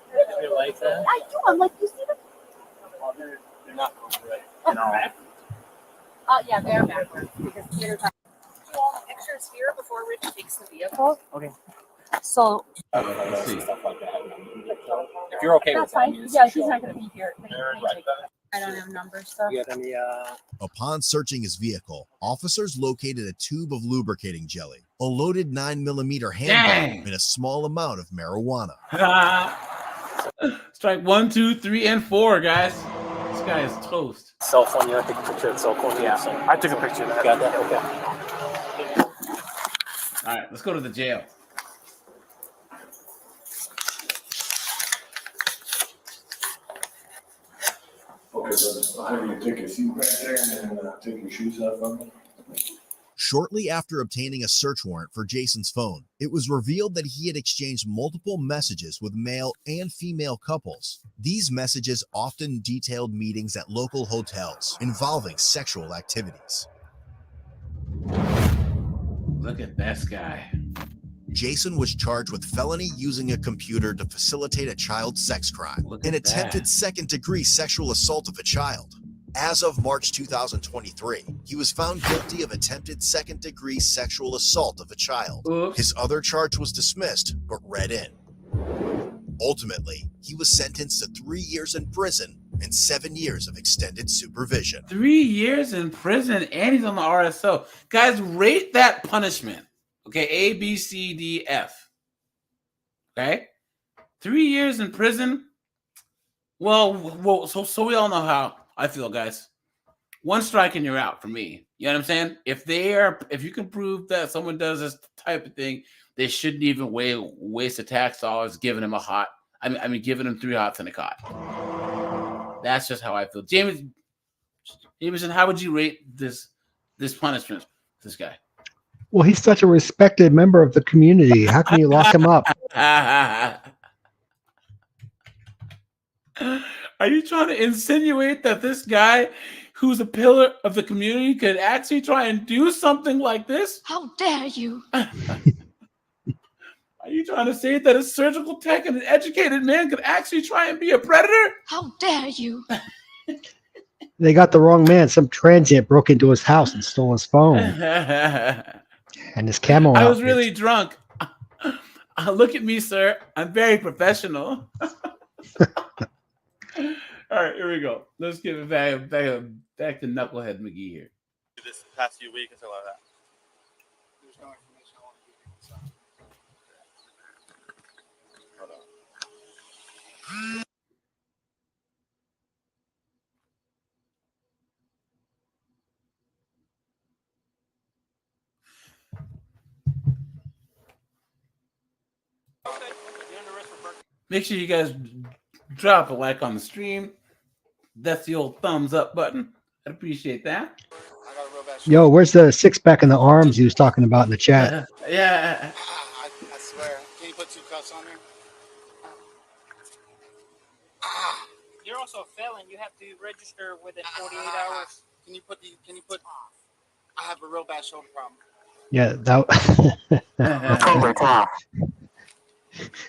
Your lights in? I do. I'm like, you see them? Well, they're not right. No. Yeah, they're backwards. Because they're talking. Do all the pictures here before Rich takes the vehicle. Okay. So. Let's see. Stuff like that. If you're okay That's with fine. that, Yeah, she's not going to be here. right. I don't have numbers, so. You got any, Upon searching his vehicle, officers located a tube of lubricating jelly, a loaded 9mm handgun, and a small amount of marijuana. Strike 1, 2, 3, and 4, guys. This guy is toast. Cell phone, you want to take a picture of the cell phone? Yeah. I took a picture of that. Got that? Okay. All right, let's go to the jail. Okay, brother. I'll have you take your seat back there and then take your shoes off of me. Shortly after obtaining a search warrant for Jason's phone, it was revealed that he had exchanged multiple messages with male and female couples. These messages often detailed meetings at local hotels involving sexual activities. Look at this guy. Jason was charged with felony using a computer to facilitate a child sex crime and attempted second-degree sexual assault of a child. As of March 2023, he was found guilty of attempted second-degree sexual assault of a child. Oops. His other charge was dismissed, but read in. Ultimately, he was sentenced to 3 years in prison and 7 years of extended supervision. 3 years in prison, and he's on the RSO. Guys, rate that punishment. Okay, A, B, C, D, F. Okay? 3 years in prison. Well, so we all know how I feel, guys. One strike and you're out for me. You know what I'm saying? If you can prove that someone does this type of thing, they shouldn't even waste the tax dollars giving him giving him 3 hots and a cot. That's just how I feel. Jameson, how would you rate this punishment, this guy? Well, he's such a respected member of the community. How can you lock him up? Are you trying to insinuate that this guy, who's a pillar of the community, could actually try and do something like this? How dare you? Are you trying to say that a surgical tech and an educated man could actually try and be a predator? How dare you? They got the wrong man. Some transient broke into his house and stole his phone and his camo I was outfit. really drunk. Look at me, sir. I'm very professional. All right, here we go. Let's get it back to Knucklehead McGee here. This past few weeks and stuff like that. There's no information I want to give you. So. Hold on. Make sure you guys drop a like on the stream. That's the old thumbs up button. I'd appreciate that. Yo, where's the 6-pack in the arms he was talking about in the chat? Yeah. I swear. Can you put 2 cuffs on there? You're also a felon. You have to register within 48 hours. Can you put I have a real bad shoulder problem. Yeah,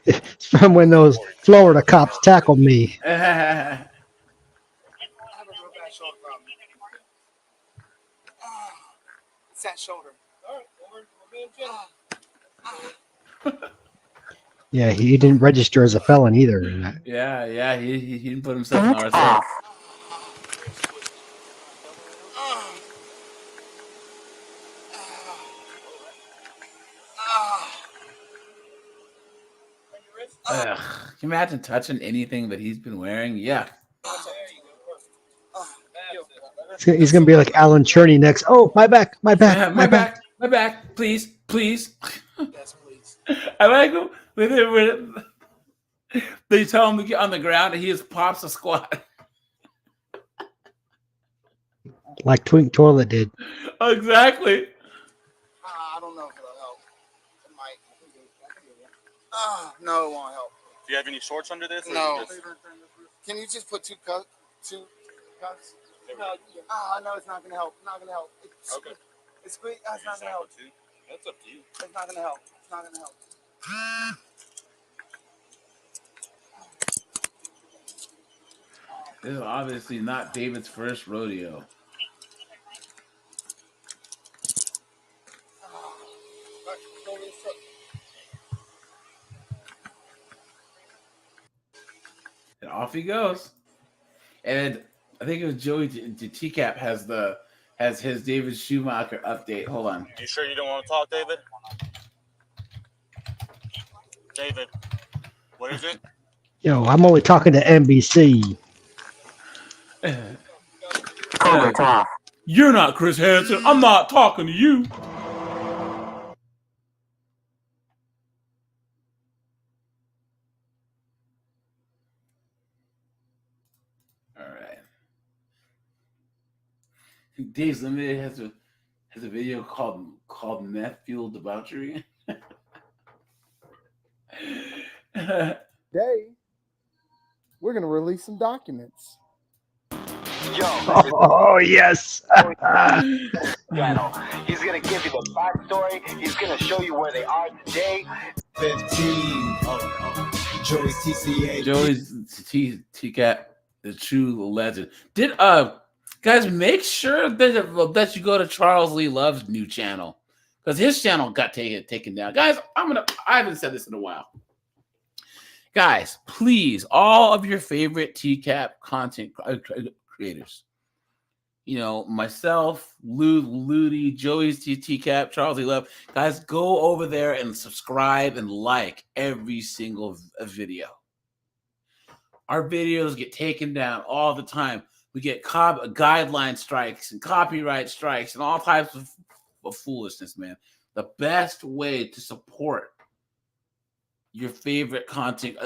it's from when those Florida cops tackled me. I have a real bad shoulder problem. It's that shoulder. All right, we're being gentle. Yeah, he didn't register as a felon either. Yeah, he didn't put himself in RSA. Ugh. Can you imagine touching anything that he's been wearing? Yeah. He's gonna be like Alan Cherney next. Oh, my back, my back, Yeah, my back, please. Yes, please. I like him when they tell him to get on the ground and he just pops a squat. Like Twink Toilet did. Exactly. I don't know if it'll help. It might. No, it won't help. Do you have any shorts under this? No. Can you just put 2 cuffs? No, it's not gonna help. Not gonna help. Okay. It's not gonna help. That's up to you. It's not gonna help. It's not gonna help. This is obviously not David's first rodeo. And off he goes. And I think it was Joey TCAP has his David Schumacher update. Hold on. You sure you don't want to talk, David? David, what is it? Yo, I'm only talking to NBC. You're not Chris Hansen. I'm not talking to you. All right. Dave's Limited has has a video called Meth Fueled Debauchery. Today, we're gonna release some documents. Oh yes. Channel. He's gonna give you the backstory. He's gonna show you where they are today. 15. Joey's TCAP. Joey's TCAP, the true legend. Did guys, make sure that you go to Charles Lee Love's new channel, because his channel got taken down. Guys, I haven't said this in a while. Guys, please, all of your favorite TCAP content creators, you know, myself, Ludi, Joey's TCAP, Charles Lee Love, guys, go over there and subscribe and like every single video. Our videos get taken down all the time. We get guideline strikes and copyright strikes and all types of foolishness, man. The best way to support your favorite content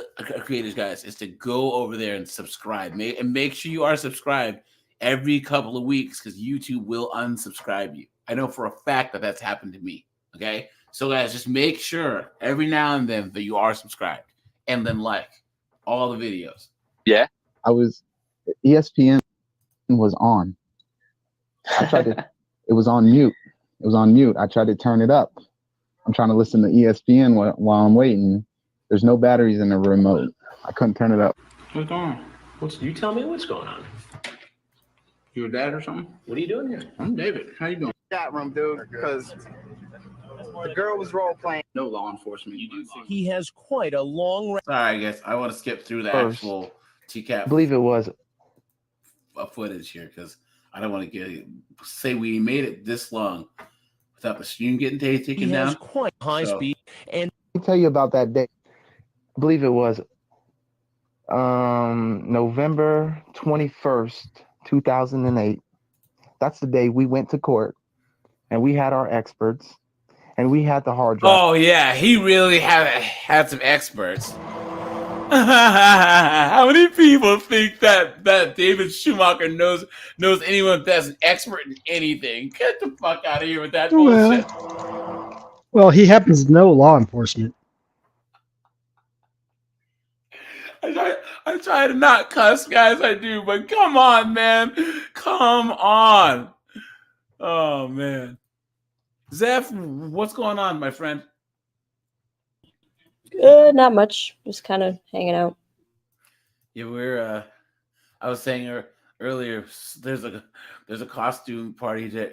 creators, guys, is to go over there and subscribe. Make sure you are subscribed every couple of weeks, because YouTube will unsubscribe you. I know for a fact that that's happened to me. Okay, so guys, just make sure every now and then that you are subscribed, and then like all the videos. Yeah, ESPN was on. I tried to. It was on mute. It was on mute. I tried to turn it up. I'm trying to listen to ESPN while I'm waiting. There's no batteries in the remote. I couldn't turn it up. What's going on? You tell me what's going on. Your dad or something? What are you doing here? I'm David. How you doing? Chat room, dude, because the girl was role playing. No law enforcement. He has quite a long. Sorry, I guess I want to skip through the actual TCAP. I believe it was footage here, because I don't want to say we made it this long without the stream getting taken He down. has quite high speed, and Let me tell you about that day. I believe it was November 21st, 2008. That's the day we went to court, and we had our experts, and we had the hard drive. Oh yeah, he really had some experts. How many people think that David Schumacher knows anyone that's an expert in anything? Get the fuck out of here with that bullshit. Well, he happens to know law enforcement. I try to not cuss, guys. I do, but come on, man. Come on. Oh man, Zeph, what's going on, my friend? Not much. Just kind of hanging out. Yeah, we're. I was saying earlier, there's a costume party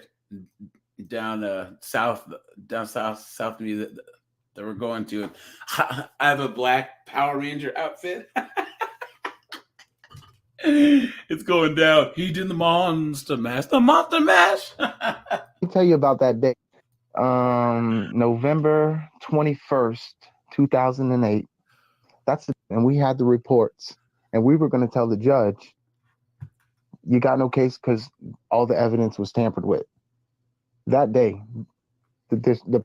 down south to me that we're going to. I have a black Power Ranger outfit. It's going down. He did the Monster Mash. The Monster Mash. Let me tell you about that day. November 21st, 2008. And we had the reports, and we were going to tell the judge, you got no case because all the evidence was tampered with. That day, the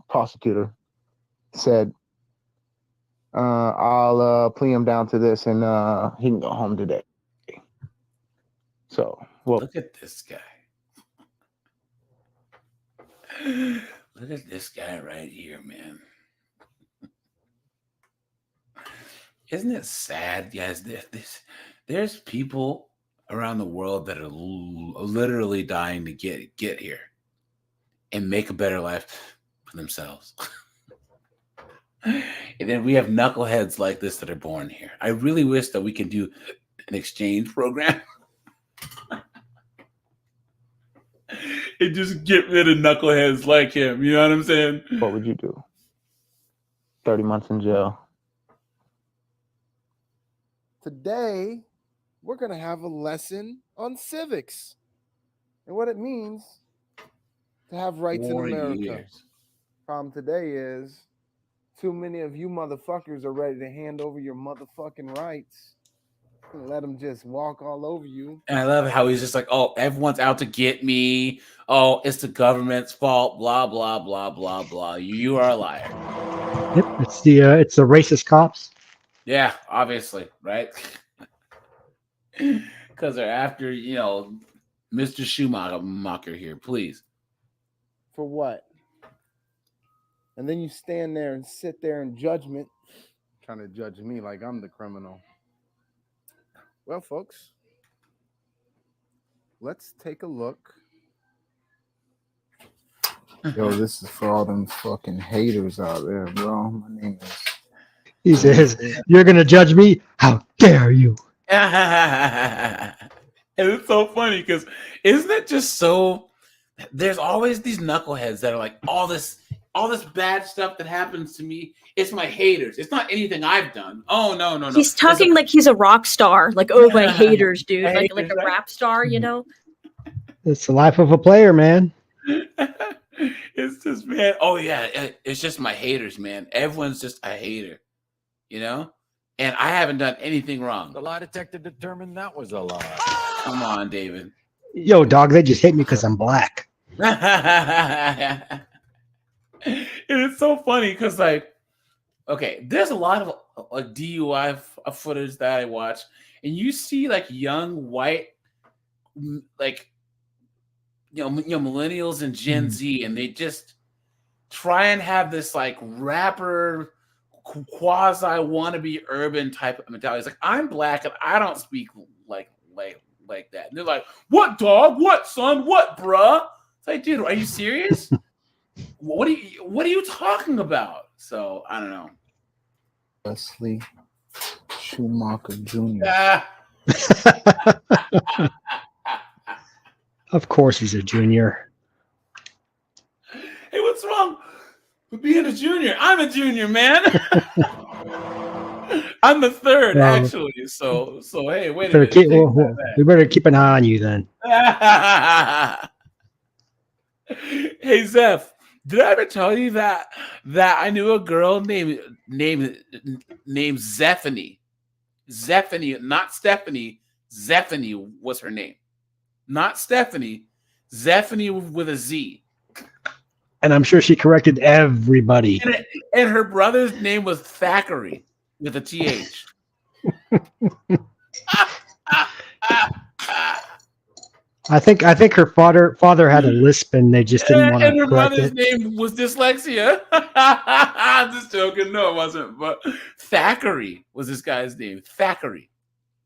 prosecutor said, I'll plea him down to this, and he can go home today. So, well, look at this guy. Look at this guy right here, man. Isn't it sad, guys? There's people around the world that are literally dying to get here and make a better life for themselves. And then we have knuckleheads like this that are born here. I really wish that we can do an exchange program and just get rid of knuckleheads like him. You know what I'm saying? What would you do? 30 months in jail. Today, we're going to have a lesson on civics and what it means to have rights in America. Problem today is too many of you motherfuckers are ready to hand over your motherfucking rights and let them just walk all over you. And I love how he's just like, oh, everyone's out to get me. Oh, it's the government's fault. Blah, blah, blah, blah, blah. You are a liar. Yep, it's the racist cops. Yeah, obviously, right? Because they're after, Mr. Schumacher here, please. For what? And then you stand there and sit there in judgment, trying to judge me like I'm the criminal. Well, folks, let's take a look. Yo, this is for all them fucking haters out there, bro. My name is... He says, "You're gonna judge me? How dare you?" And it's so funny because isn't it just so? There's always these knuckleheads that are like, all this bad stuff that happens to me, it's my haters. It's not anything I've done. Oh no. He's talking like he's a rock star. Like, oh, my haters, dude. Like a rap star, you know? It's the life of a player, man. It's just, man. Oh yeah, it's just my haters, man. Everyone's just a hater, you know. And I haven't done anything wrong. The lie detector determined that was a lie. Come on, David. Yo, dog, they just hate me because I'm black. And it's so funny because, like, okay, there's a lot of like DUI footage that I watch, and you see like young white, like, millennials and Gen Z, and they just try and have this like rapper quasi wannabe urban type of mentality. It's like, I'm black and I don't speak like that. And they're like, what, dog? What, son? What, bruh? It's like, dude, are you serious? What are you talking about? So I don't know. Wesley Schumacher Jr. Of course he's a junior. Hey, what's wrong with being a junior? I'm a junior, man. I'm the third, actually. So hey, wait a minute. We better keep an eye on you then. Hey, Zeph, did I ever tell you that I knew a girl named Zephany? Zephany, not Stephanie. Zephany was her name. Not Stephanie. Zephany with a Z. And I'm sure she corrected everybody. And her brother's name was Thackeray with a TH. I think her father had a lisp and they just didn't want to And her correct mother's it. name was dyslexia. I'm just joking. No, it wasn't. But Thackeray was this guy's name. Thackeray.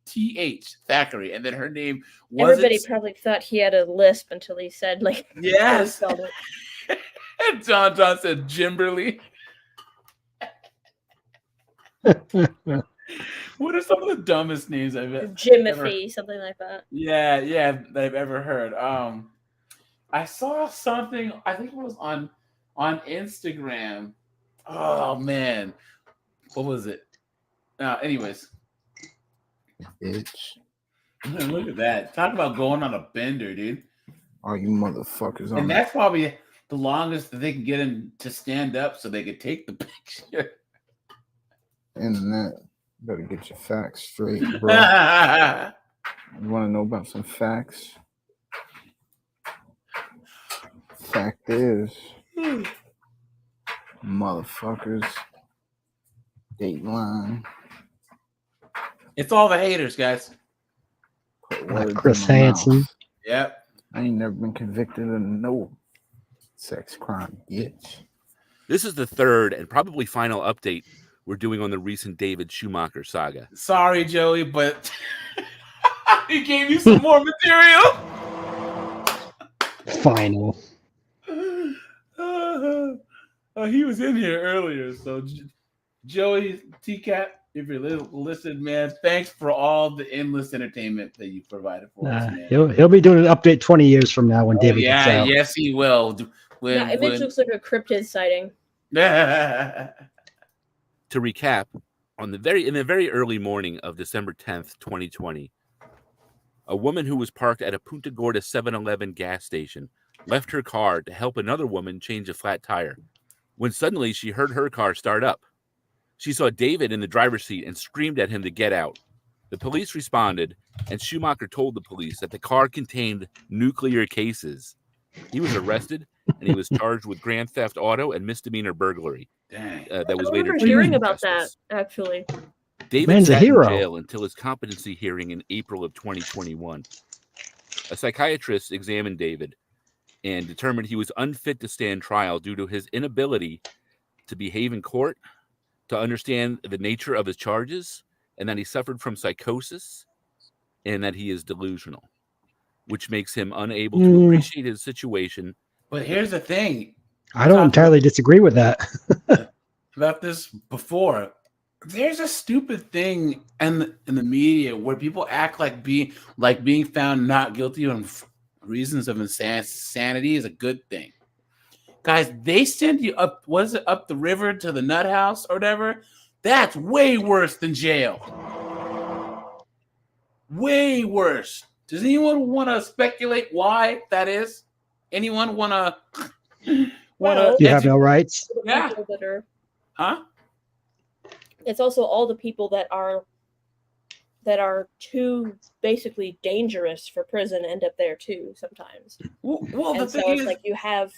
TH. Thackeray. And then her name was... Everybody probably thought he had a lisp until he said, like... Yes. And John said Jimberly. What are some of the dumbest names I've ever... Jimothy, something like that. Yeah, that I've ever heard. I saw something, I think it was on Instagram. Oh man. What was it? Anyways. Bitch. Look at that. Talk about going on a bender, dude. Oh, you motherfuckers. And that's probably the longest that they can get him to stand up so they could take the picture. Internet. Better get your facts straight, bro. You want to know about some facts? Fact is, motherfuckers, Dateline. It's all the haters, guys. Chris Hansen. Yep. I ain't never been convicted of no sex crime, bitch. This is the third and probably final update we're doing on the recent David Schumacher saga. Sorry, Joey, but he gave you some more material. Final. He was in here earlier, so Joey, TCAP, if you're listening, man, thanks for all the endless entertainment that you provided for us, man. He'll be doing an update 20 years from now when David gets out. Yes, he will. Image looks like a cryptid sighting. To recap, in the very early morning of December 10th, 2020, a woman who was parked at a Punta Gorda 7-Eleven gas station left her car to help another woman change a flat tire, when suddenly she heard her car start up. She saw David in the driver's seat and screamed at him to get out. The police responded, and Schumacher told the police that the car contained nuclear cases. He was arrested, and he was charged with grand theft auto and misdemeanor burglary. That was I later remember hearing about that, actually. David Man's a sat hero. in jail until his competency hearing in April of 2021. A psychiatrist examined David and determined he was unfit to stand trial due to his inability to behave in court, to understand the nature of his charges, and that he suffered from psychosis, and that he is delusional, which makes him unable to appreciate his situation. But here's the thing. I don't entirely disagree with that. About this before. There's a stupid thing in the media where people act like being found not guilty on reasons of insanity is a good thing. Guys, they send you up, was it up the river to the nut house or whatever? That's way worse than jail. Way worse. Does anyone want to speculate why that is? Anyone want to? You have no rights. Yeah. That are, huh? It's also all the people that are too basically dangerous for prison end up there too sometimes. Well, the and so thing it's is, like you have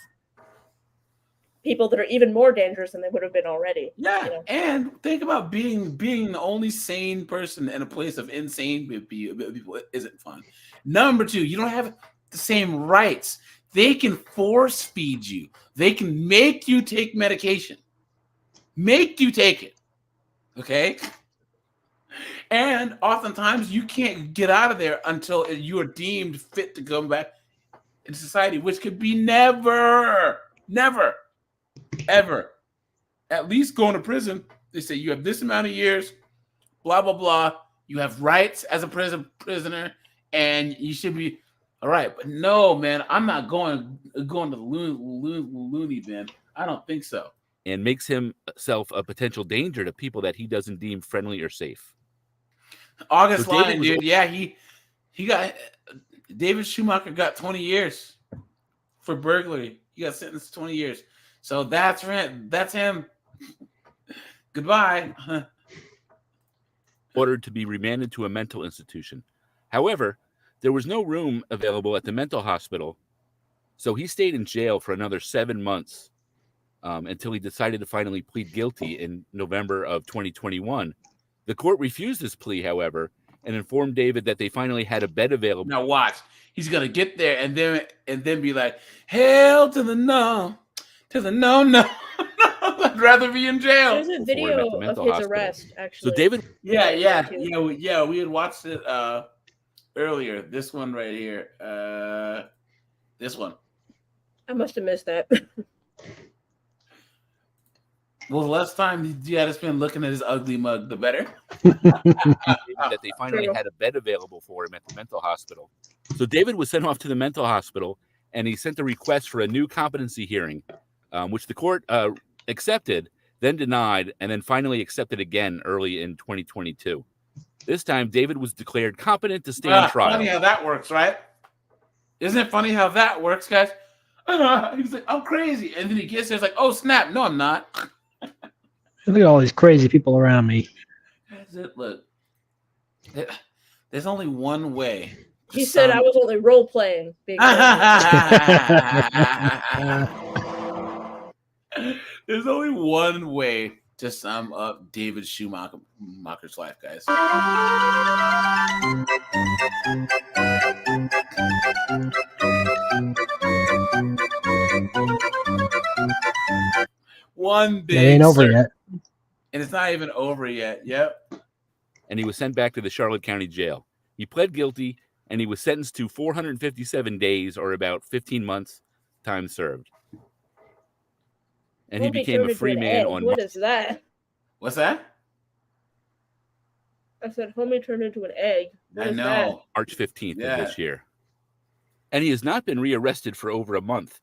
people that are even more dangerous than they would have been already. yeah, you know? and think about being the only sane person in a place of insane people isn't fun. Number two, you don't have the same rights. They can force feed you. They can make you take medication. Make you take it. Okay? And oftentimes you can't get out of there until you are deemed fit to come back into society, which could be never, ever. At least going to prison, they say you have this amount of years, blah, blah, blah. You have rights as a prisoner, and you should be all right. But no, man, I'm not going to the loony bin. I don't think so. And makes himself a potential danger to people that he doesn't deem friendly or safe. August So David line, was- dude. Yeah, he got David Schumacher got 20 years for burglary. He got sentenced to 20 years. So that's him. Goodbye. Ordered to be remanded to a mental institution. However, there was no room available at the mental hospital, so he stayed in jail for another 7 months until he decided to finally plead guilty in November of 2021. The court refused his plea, however, and informed David that they finally had a bed available. Now watch. He's gonna get there and then be like, hell to the no. I'd rather be in jail. There's a video of his arrest, actually. So David, Yeah. We had watched it earlier. This one right here. This one. I must have missed that. Well, the less time you had to spend looking at his ugly mug, the better. That they finally had a bed available for him at the mental hospital. So David was sent off to the mental hospital, and he sent a request for a new competency hearing, which the court accepted, then denied, and then finally accepted again early in 2022. This time, David was declared competent to stand trial. Funny how that works, right? Isn't it funny how that works, guys? He's like, I'm crazy. And then he gets there, it's like, oh, snap. No, I'm not. Look at all these crazy people around me. Look, there's only one way. He said I was only role playing. There's only one way to sum up David Schumacher's life, guys. One big. It ain't over yet. And it's not even over yet. Yep. And he was sent back to the Charlotte County Jail. He pled guilty, and he was sentenced to 457 days, or about 15 months, time served. And he became a free man on. What is that? What's that? I said, homie turned into an egg. What I is know. that? March 15th of this year. And he has not been rearrested for over a month,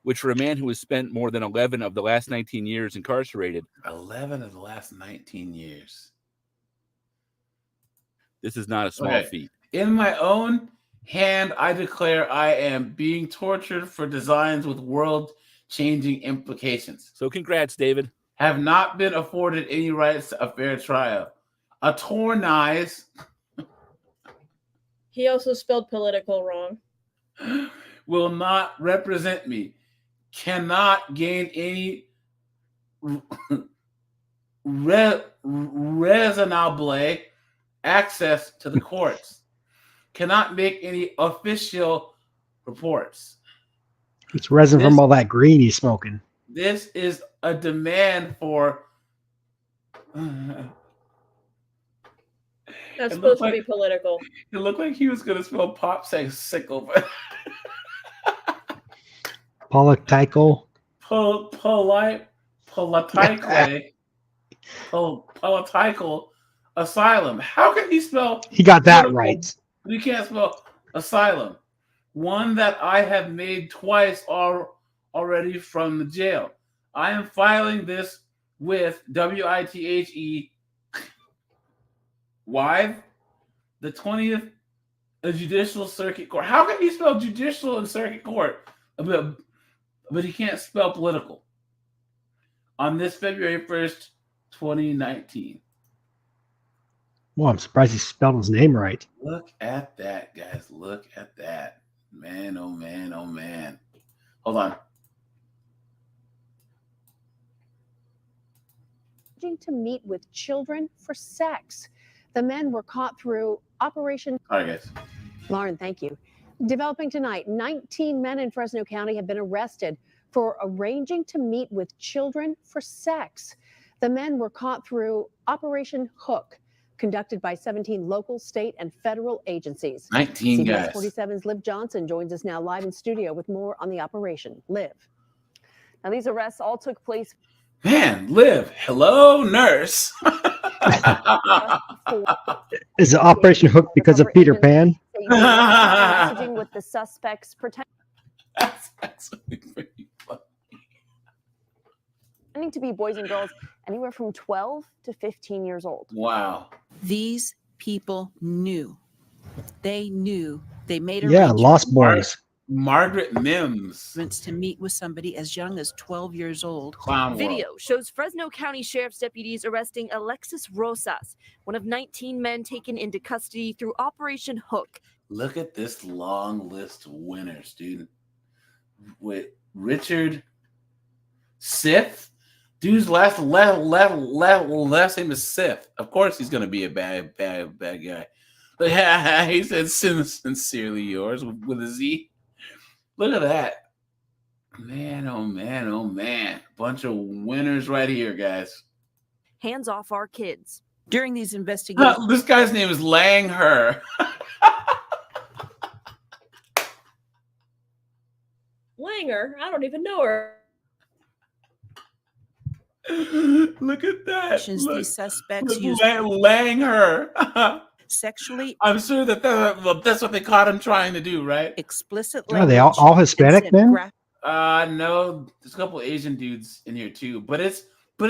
which for a man who has spent more than 11 of the last 19 years incarcerated. 11 of the last 19 years. This is not a small feat. In my own hand, I declare I am being tortured for designs with world-changing implications. So congrats, David. Have not been afforded any rights to a fair trial. A torn eyes. He also spelled political wrong. Will not represent me. Cannot gain any reasonable access to the courts. cannot make any official reports. It's resin from all that green he's smoking. This is a demand for. That's It supposed looked to be political. It looked like he was going to spell pop sickle, but Political. Political asylum. How can he spell? He got that political? right. You can't spell asylum. One that I have made twice already from the jail. I am filing this with WITHE Wive, the 20th Judicial Circuit Court. How can he spell judicial and circuit court? But he can't spell political. On this February 1st, 2019. Well, I'm surprised he spelled his name right. Look at that, guys. Look at that. Man, oh man, oh man. Hold on. To meet with children for sex. The men were caught through Operation. All right, guys. Lauren, thank you. Developing tonight, 19 men in Fresno County have been arrested for arranging to meet with children for sex. The men were caught through Operation Hook, conducted by 17 local, state, and federal agencies. 19 guys. CBS 47's Liv Johnson joins us now live in studio with more on the operation. Liv. Now, these arrests all took place. Man, Liv, hello, nurse. Is it Operation Hook because of Peter Pan? Messaging with the suspects pretending to be boys and girls anywhere from 12 to 15 years old. Wow. These people knew. They knew. They made Yeah, Lost Boys. Margaret Mims. To meet with somebody as young as 12 years old. Clown Video world. shows Fresno County Sheriff's deputies arresting Alexis Rosas, one of 19 men taken into custody through Operation Hook. Looks at this long list of winners, dude. With Richard Sith. Dude's last name is Sith. Of course he's gonna be a bad guy. But he said sincerely yours with a Z. Look at that. Man, oh man, oh man. Bunch of winners right here, guys. Hands off our kids. During these investigations, This guy's name is Lang Her. Langer? I don't even know her. Look at that. Look, these suspects look, used Lang Her. sexually. I'm sure that's what they caught him trying to do, right? Explicit Are they all Hispanic men? No, there's a couple Asian dudes in here too, but it's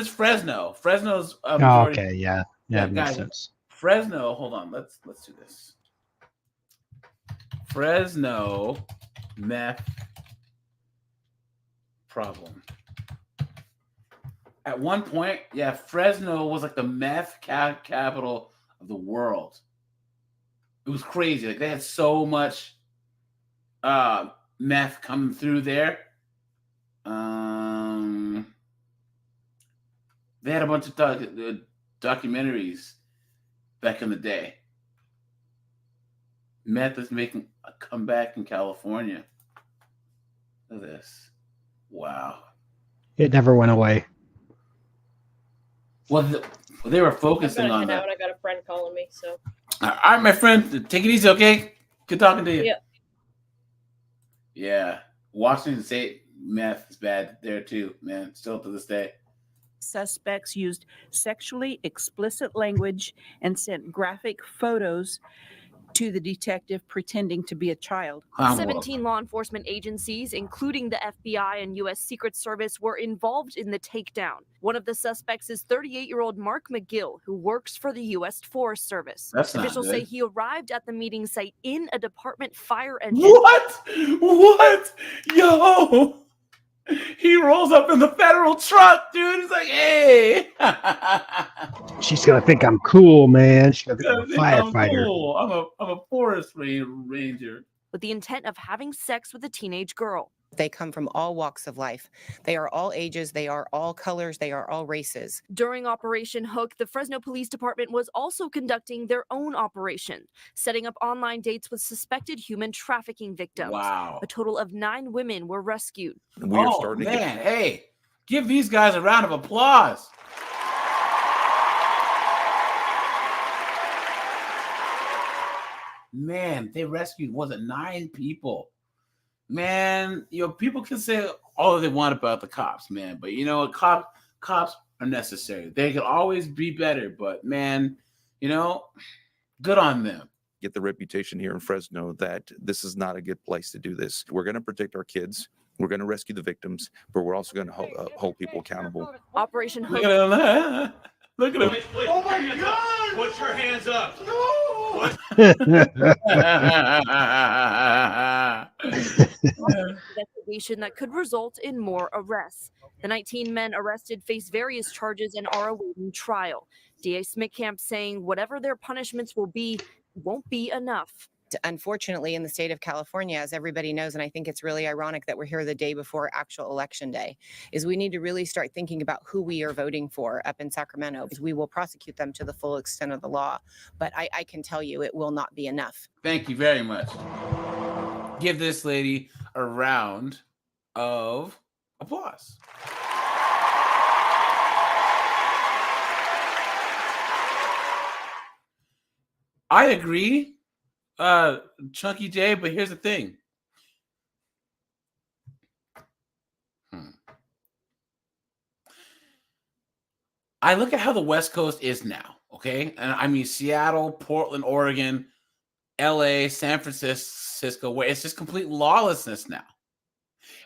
Fresno. Fresno's Oh, majority. okay, yeah, that makes guys, sense. Fresno. Hold on, let's do this. Fresno meth problem. At one point, yeah, Fresno was like the meth capital of the world. It was crazy. Like they had so much meth coming through there. They had a bunch of documentaries back in the day. Meth is making a comeback in California. Look at this. Wow. It never went away. Well, they were focusing on that. I got a friend calling me, so. All right, my friend, take it easy, okay? Good talking to you. Yeah. Yeah. Washington State meth is bad there too, man. Still to this day. Suspects used sexually explicit language and sent graphic photos to the detective pretending to be a child. 17 law enforcement agencies, including the FBI and U.S. Secret Service, were involved in the takedown. One of the suspects is 38-year-old Mark McGill, who works for the U.S. Forest Service. That's not Officials good. say he arrived at the meeting site in a department fire engine. What? Yo! He rolls up in the federal truck, dude. He's like, hey. She's gonna think I'm cool, man. She's gonna think I'm a I'm firefighter. cool. I'm a forest ranger. With the intent of having sex with a teenage girl. They come from all walks of life. They are all ages, they are all colors, they are all races. During Operation Hook, the Fresno Police Department was also conducting their own operation, setting up online dates with suspected human trafficking victims. Wow. A total of 9 women were rescued. Hey, give these guys a round of applause. Man, they rescued, was it 9 people? Man, people can say all they want about the cops, man, but cops are necessary. They can always be better, but man, good on them. Get the reputation here in Fresno that this is not a good place to do this. We're going to protect our kids. We're going to rescue the victims, but we're also going to hold people accountable. Operation Hook. Look at him. Look at him. Oh my God! Put your hands up. No! Investigation that could result in more arrests. The 19 men arrested face various charges and are awaiting trial. DA Smitkamp saying whatever their punishments will be, won't be enough. Unfortunately, in the state of California, as everybody knows, and I think it's really ironic that we're here the day before actual election day, is we need to really start thinking about who we are voting for up in Sacramento. We will prosecute them to the full extent of the law, but I can tell you it will not be enough. Thank you very much. Give this lady a round of applause. I agree, Chunky J, but here's the thing. I look at how the West Coast is now, okay? And I mean Seattle, Portland, Oregon, LA, San Francisco, where it's just complete lawlessness now.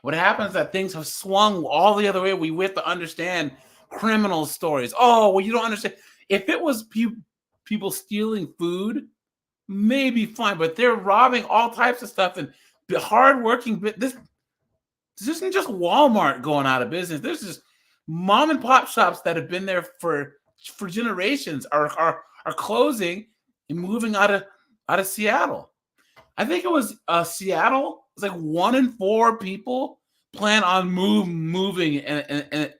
What happens is that things have swung all the other way. We have to understand criminal stories. Oh, well, you don't understand. If it was people stealing food, maybe fine, but they're robbing all types of stuff and hardworking. This isn't just Walmart going out of business. This is mom and pop shops that have been there for generations are closing and moving out of Seattle. I think it was Seattle. It's like 1 in 4 people plan on moving in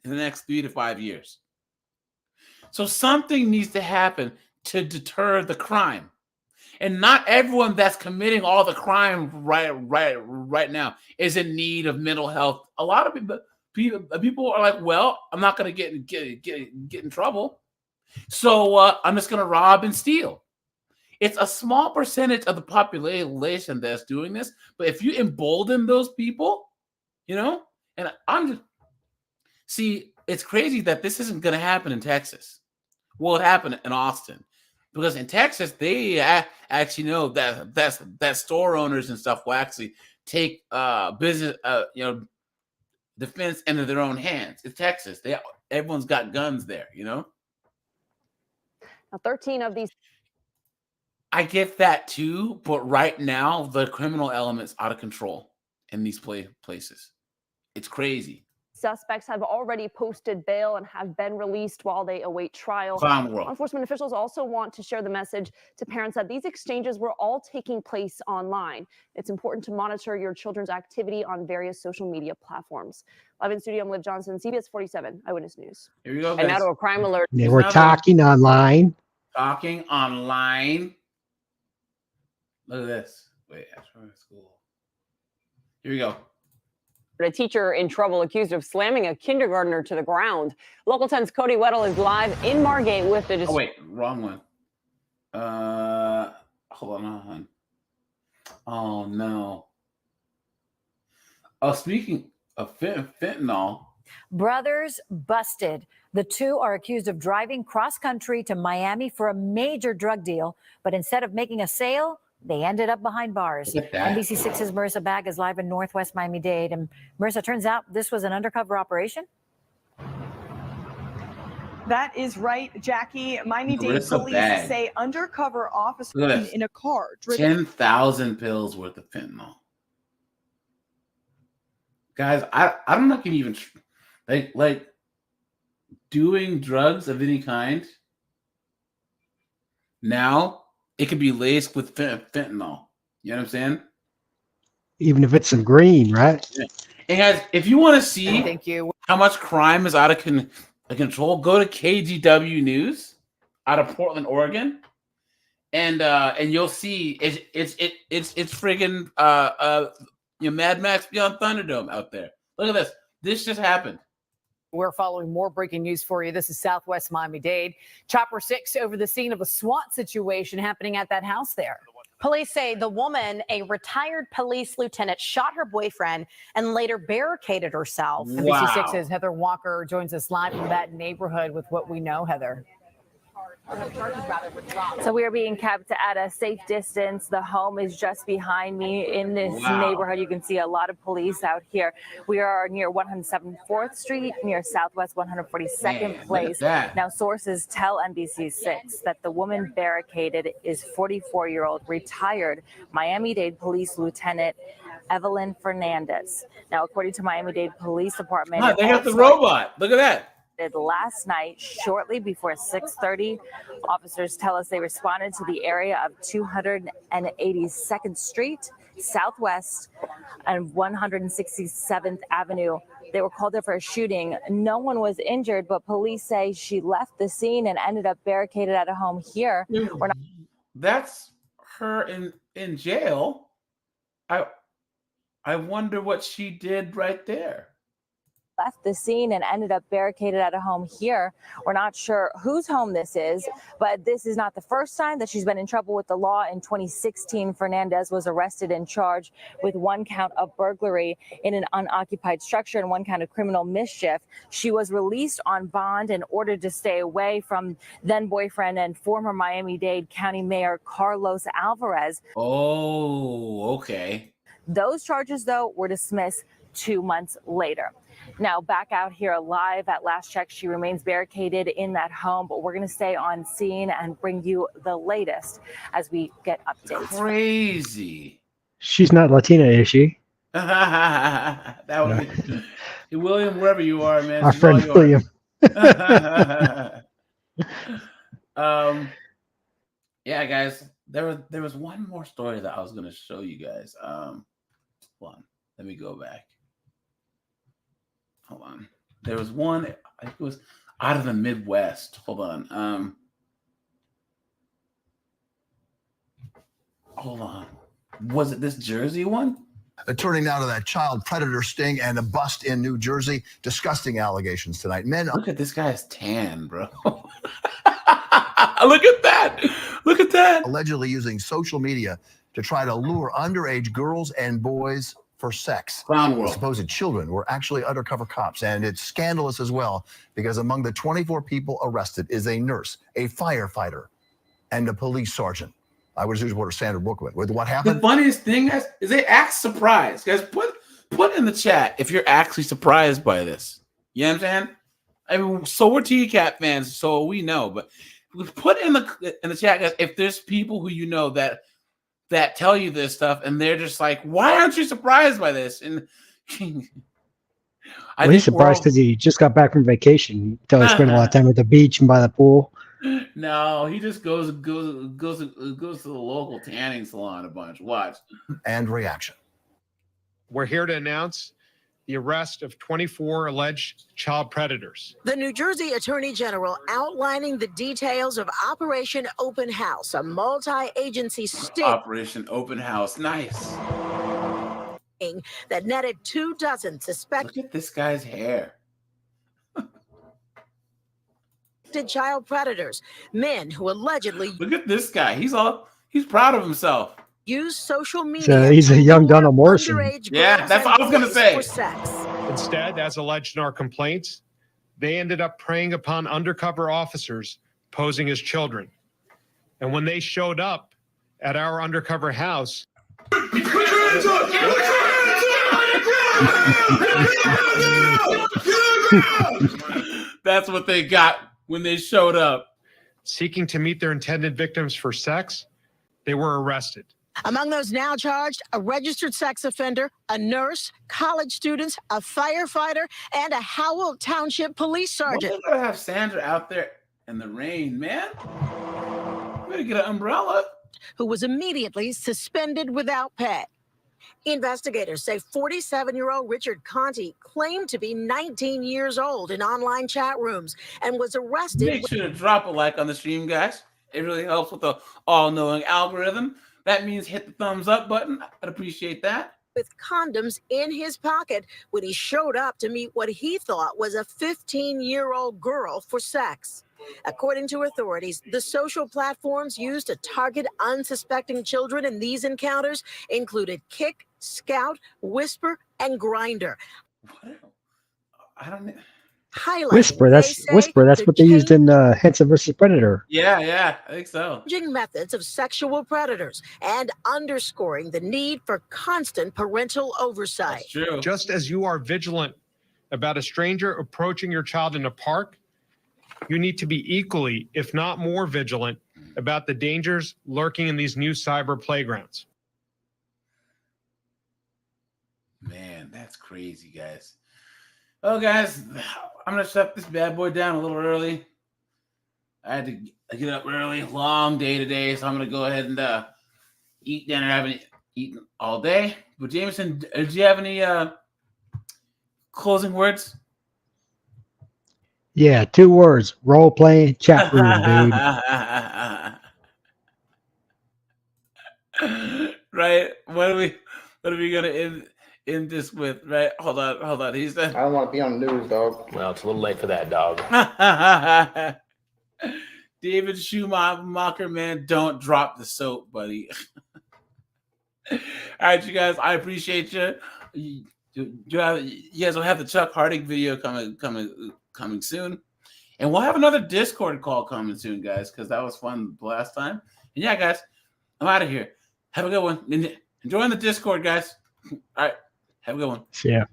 the next 3 to 5 years. So something needs to happen to deter the crime. And not everyone that's committing all the crime right now is in need of mental health. A lot of people are like, well, I'm not going to get in trouble, so I'm just going to rob and steal. It's a small percentage of the population that's doing this, but if you embolden those people, and it's crazy that this isn't going to happen in Texas. Will it happen in Austin? Because in Texas, they actually know that store owners and stuff will actually take business, defense into their own hands. It's Texas. Everyone's got guns there, Now, 13 of these. I get that too, but right now the criminal element's out of control in these places. It's crazy. Suspects have already posted bail and have been released while they await trial. Law enforcement officials also want to share the message to parents that these exchanges were all taking place online. It's important to monitor your children's activity on various social media platforms. Live in studio, I'm Liv Johnson, CBS 47 Eyewitness News. Here we go, guys. And now to a crime alert. They were talking online. Talking online. Look at this. Wait, that's from school. Here we go. A teacher in trouble accused of slamming a kindergartner to the ground. Local 10's Cody Weddle is live in Margate with the... Oh, wait, wrong one. Hold on. Oh, no. Oh, speaking of fentanyl. Brothers busted. The two are accused of driving cross-country to Miami for a major drug deal, but instead of making a sale, they ended up behind bars. NBC6's Marissa Bag is live in Northwest Miami-Dade. And Marissa, turns out this was an undercover operation? That is right, Jackie. Miami-Dade police say undercover officers in a car. 10,000 pills worth of fentanyl. Guys, I don't know if you can even like doing drugs of any kind. Now, it could be laced with fentanyl. You know what I'm saying? even if it's some green, right? Yeah. And guys, if you want to see Thank you. how much crime is out of control, go to KGW News out of Portland, Oregon, and you'll see it's friggin' Mad Max Beyond Thunderdome out there. Look at this. This just happened. We're following more breaking news for you. This is Southwest Miami-Dade. Chopper 6 over the scene of a SWAT situation happening at that house there. Police say the woman, a retired police lieutenant, shot her boyfriend and later barricaded herself. Wow. NBC6's Heather Walker joins us live from that neighborhood with what we know, Heather. So we are being kept at a safe distance. The home is just behind me in this neighborhood. You can see a lot of police out here. We are near 174th Street, near Southwest 142nd Place. Now, sources tell NBC6 that the woman barricaded is 44-year-old retired Miami-Dade Police Lieutenant Evelyn Fernandez. Now, according to Miami-Dade Police Department, they got the robot. Look at that. Last night, shortly before 6:30, officers tell us they responded to the area of 282nd Street, Southwest, and 167th Avenue. They were called there for a shooting. No one was injured, but police say she left the scene and ended up barricaded at a home here. That's her in jail. I wonder what she did right there. Left the scene and ended up barricaded at a home here. We're not sure whose home this is, but this is not the first time that she's been in trouble with the law. In 2016, Fernandez was arrested and charged with 1 count of burglary in an unoccupied structure and 1 count of criminal mischief. She was released on bond and ordered to stay away from then boyfriend and former Miami-Dade County Mayor Carlos Alvarez. Oh, okay. Those charges, though, were dismissed 2 months later. Now, back out here alive at last check, she remains barricaded in that home, but we're going to stay on scene and bring you the latest as we get updates. Crazy. She's not Latina, is she? That would be hey, William, wherever you are, man. Our friend William. Yeah, guys, there was one more story that I was going to show you guys. Hold on, let me go back. Hold on. There was one, I think it was out of the Midwest. Hold on. Hold on. Was it this Jersey one? Turning now to that child predator sting and a bust in New Jersey. Disgusting allegations tonight. Look at this guy's tan, bro. Look at that. Look at that. Allegedly using social media to try to lure underage girls and boys for sex. The supposed children were actually undercover cops, and it's scandalous as well because among the 24 people arrested is a nurse, a firefighter, and a police sergeant. Eyewitness News reporter Sandra Bookwood. With what happened? The funniest thing, guys, is they act surprised. Guys, put in the chat if you're actually surprised by this. You know what I'm saying? I mean, so we're TCAP fans, so we know. But put in the chat, guys, if there's people who you know that tell you this stuff, and they're just like, "Why aren't you surprised by this?" And Well, he's surprised because he just got back from vacation. You can tell he spent a lot of time at the beach and by the pool. No, he just goes to the local tanning salon a bunch. Watch. And reaction. We're here to announce the arrest of 24 alleged child predators. The New Jersey Attorney General outlining the details of Operation Open House, a multi-agency sting Operation Open House. Nice. that netted 24 suspected Look at this guy's hair. child predators, men who allegedly Look at this guy. He's proud of himself. use social media. So he's a young Donald Morrison. Yeah, that's what I was gonna say. For sex. Instead, as alleged in our complaints, they ended up preying upon undercover officers posing as children. And when they showed up at our undercover house, that's what they got when they showed up. Seeking to meet their intended victims for sex, they were arrested. Among those now charged, a registered sex offender, a nurse, college students, a firefighter, and a Howell Township police sergeant. We're gonna have Sandra out there in the rain, man. We're gonna get an umbrella. Who was immediately suspended without pay. Investigators say 47-year-old Richard Conti claimed to be 19 years old in online chat rooms and was arrested. Make sure to drop a like on the stream, guys. It really helps with the all-knowing algorithm. That means hit the thumbs up button. I'd appreciate that. With condoms in his pocket when he showed up to meet what he thought was a 15-year-old girl for sex. According to authorities, the social platforms used to target unsuspecting children in these encounters included Kick, Scout, Whisper, and Grindr. I don't know. Whisper. That's what they used in Hanson versus Predator. Yeah, I think so. Changing methods of sexual predators and underscoring the need for constant parental oversight. That's true. Just as you are vigilant about a stranger approaching your child in a park, you need to be equally, if not more, vigilant about the dangers lurking in these new cyber playgrounds. Man, that's crazy, guys. Well, guys, I'm going to shut this bad boy down a little early. I had to get up early. Long day today, so I'm going to go ahead and eat dinner. I haven't eaten all day. But, Jameson, do you have any closing words? Yeah, 2 words. Role playing chat room, dude. Right? What are we gonna end this with? Right? Hold on. He said, I don't want to be on the news, dog. Well, it's a little late for that, dog. David Schumacher, man, don't drop the soap, buddy. All right, you guys, I appreciate you. You guys will have the Chuck Harding video coming soon, and we'll have another Discord call coming soon, guys, because that was fun the last time. And yeah, guys, I'm out of here. Have a good one. Enjoying the Discord, guys. All right, have a good one. Yeah.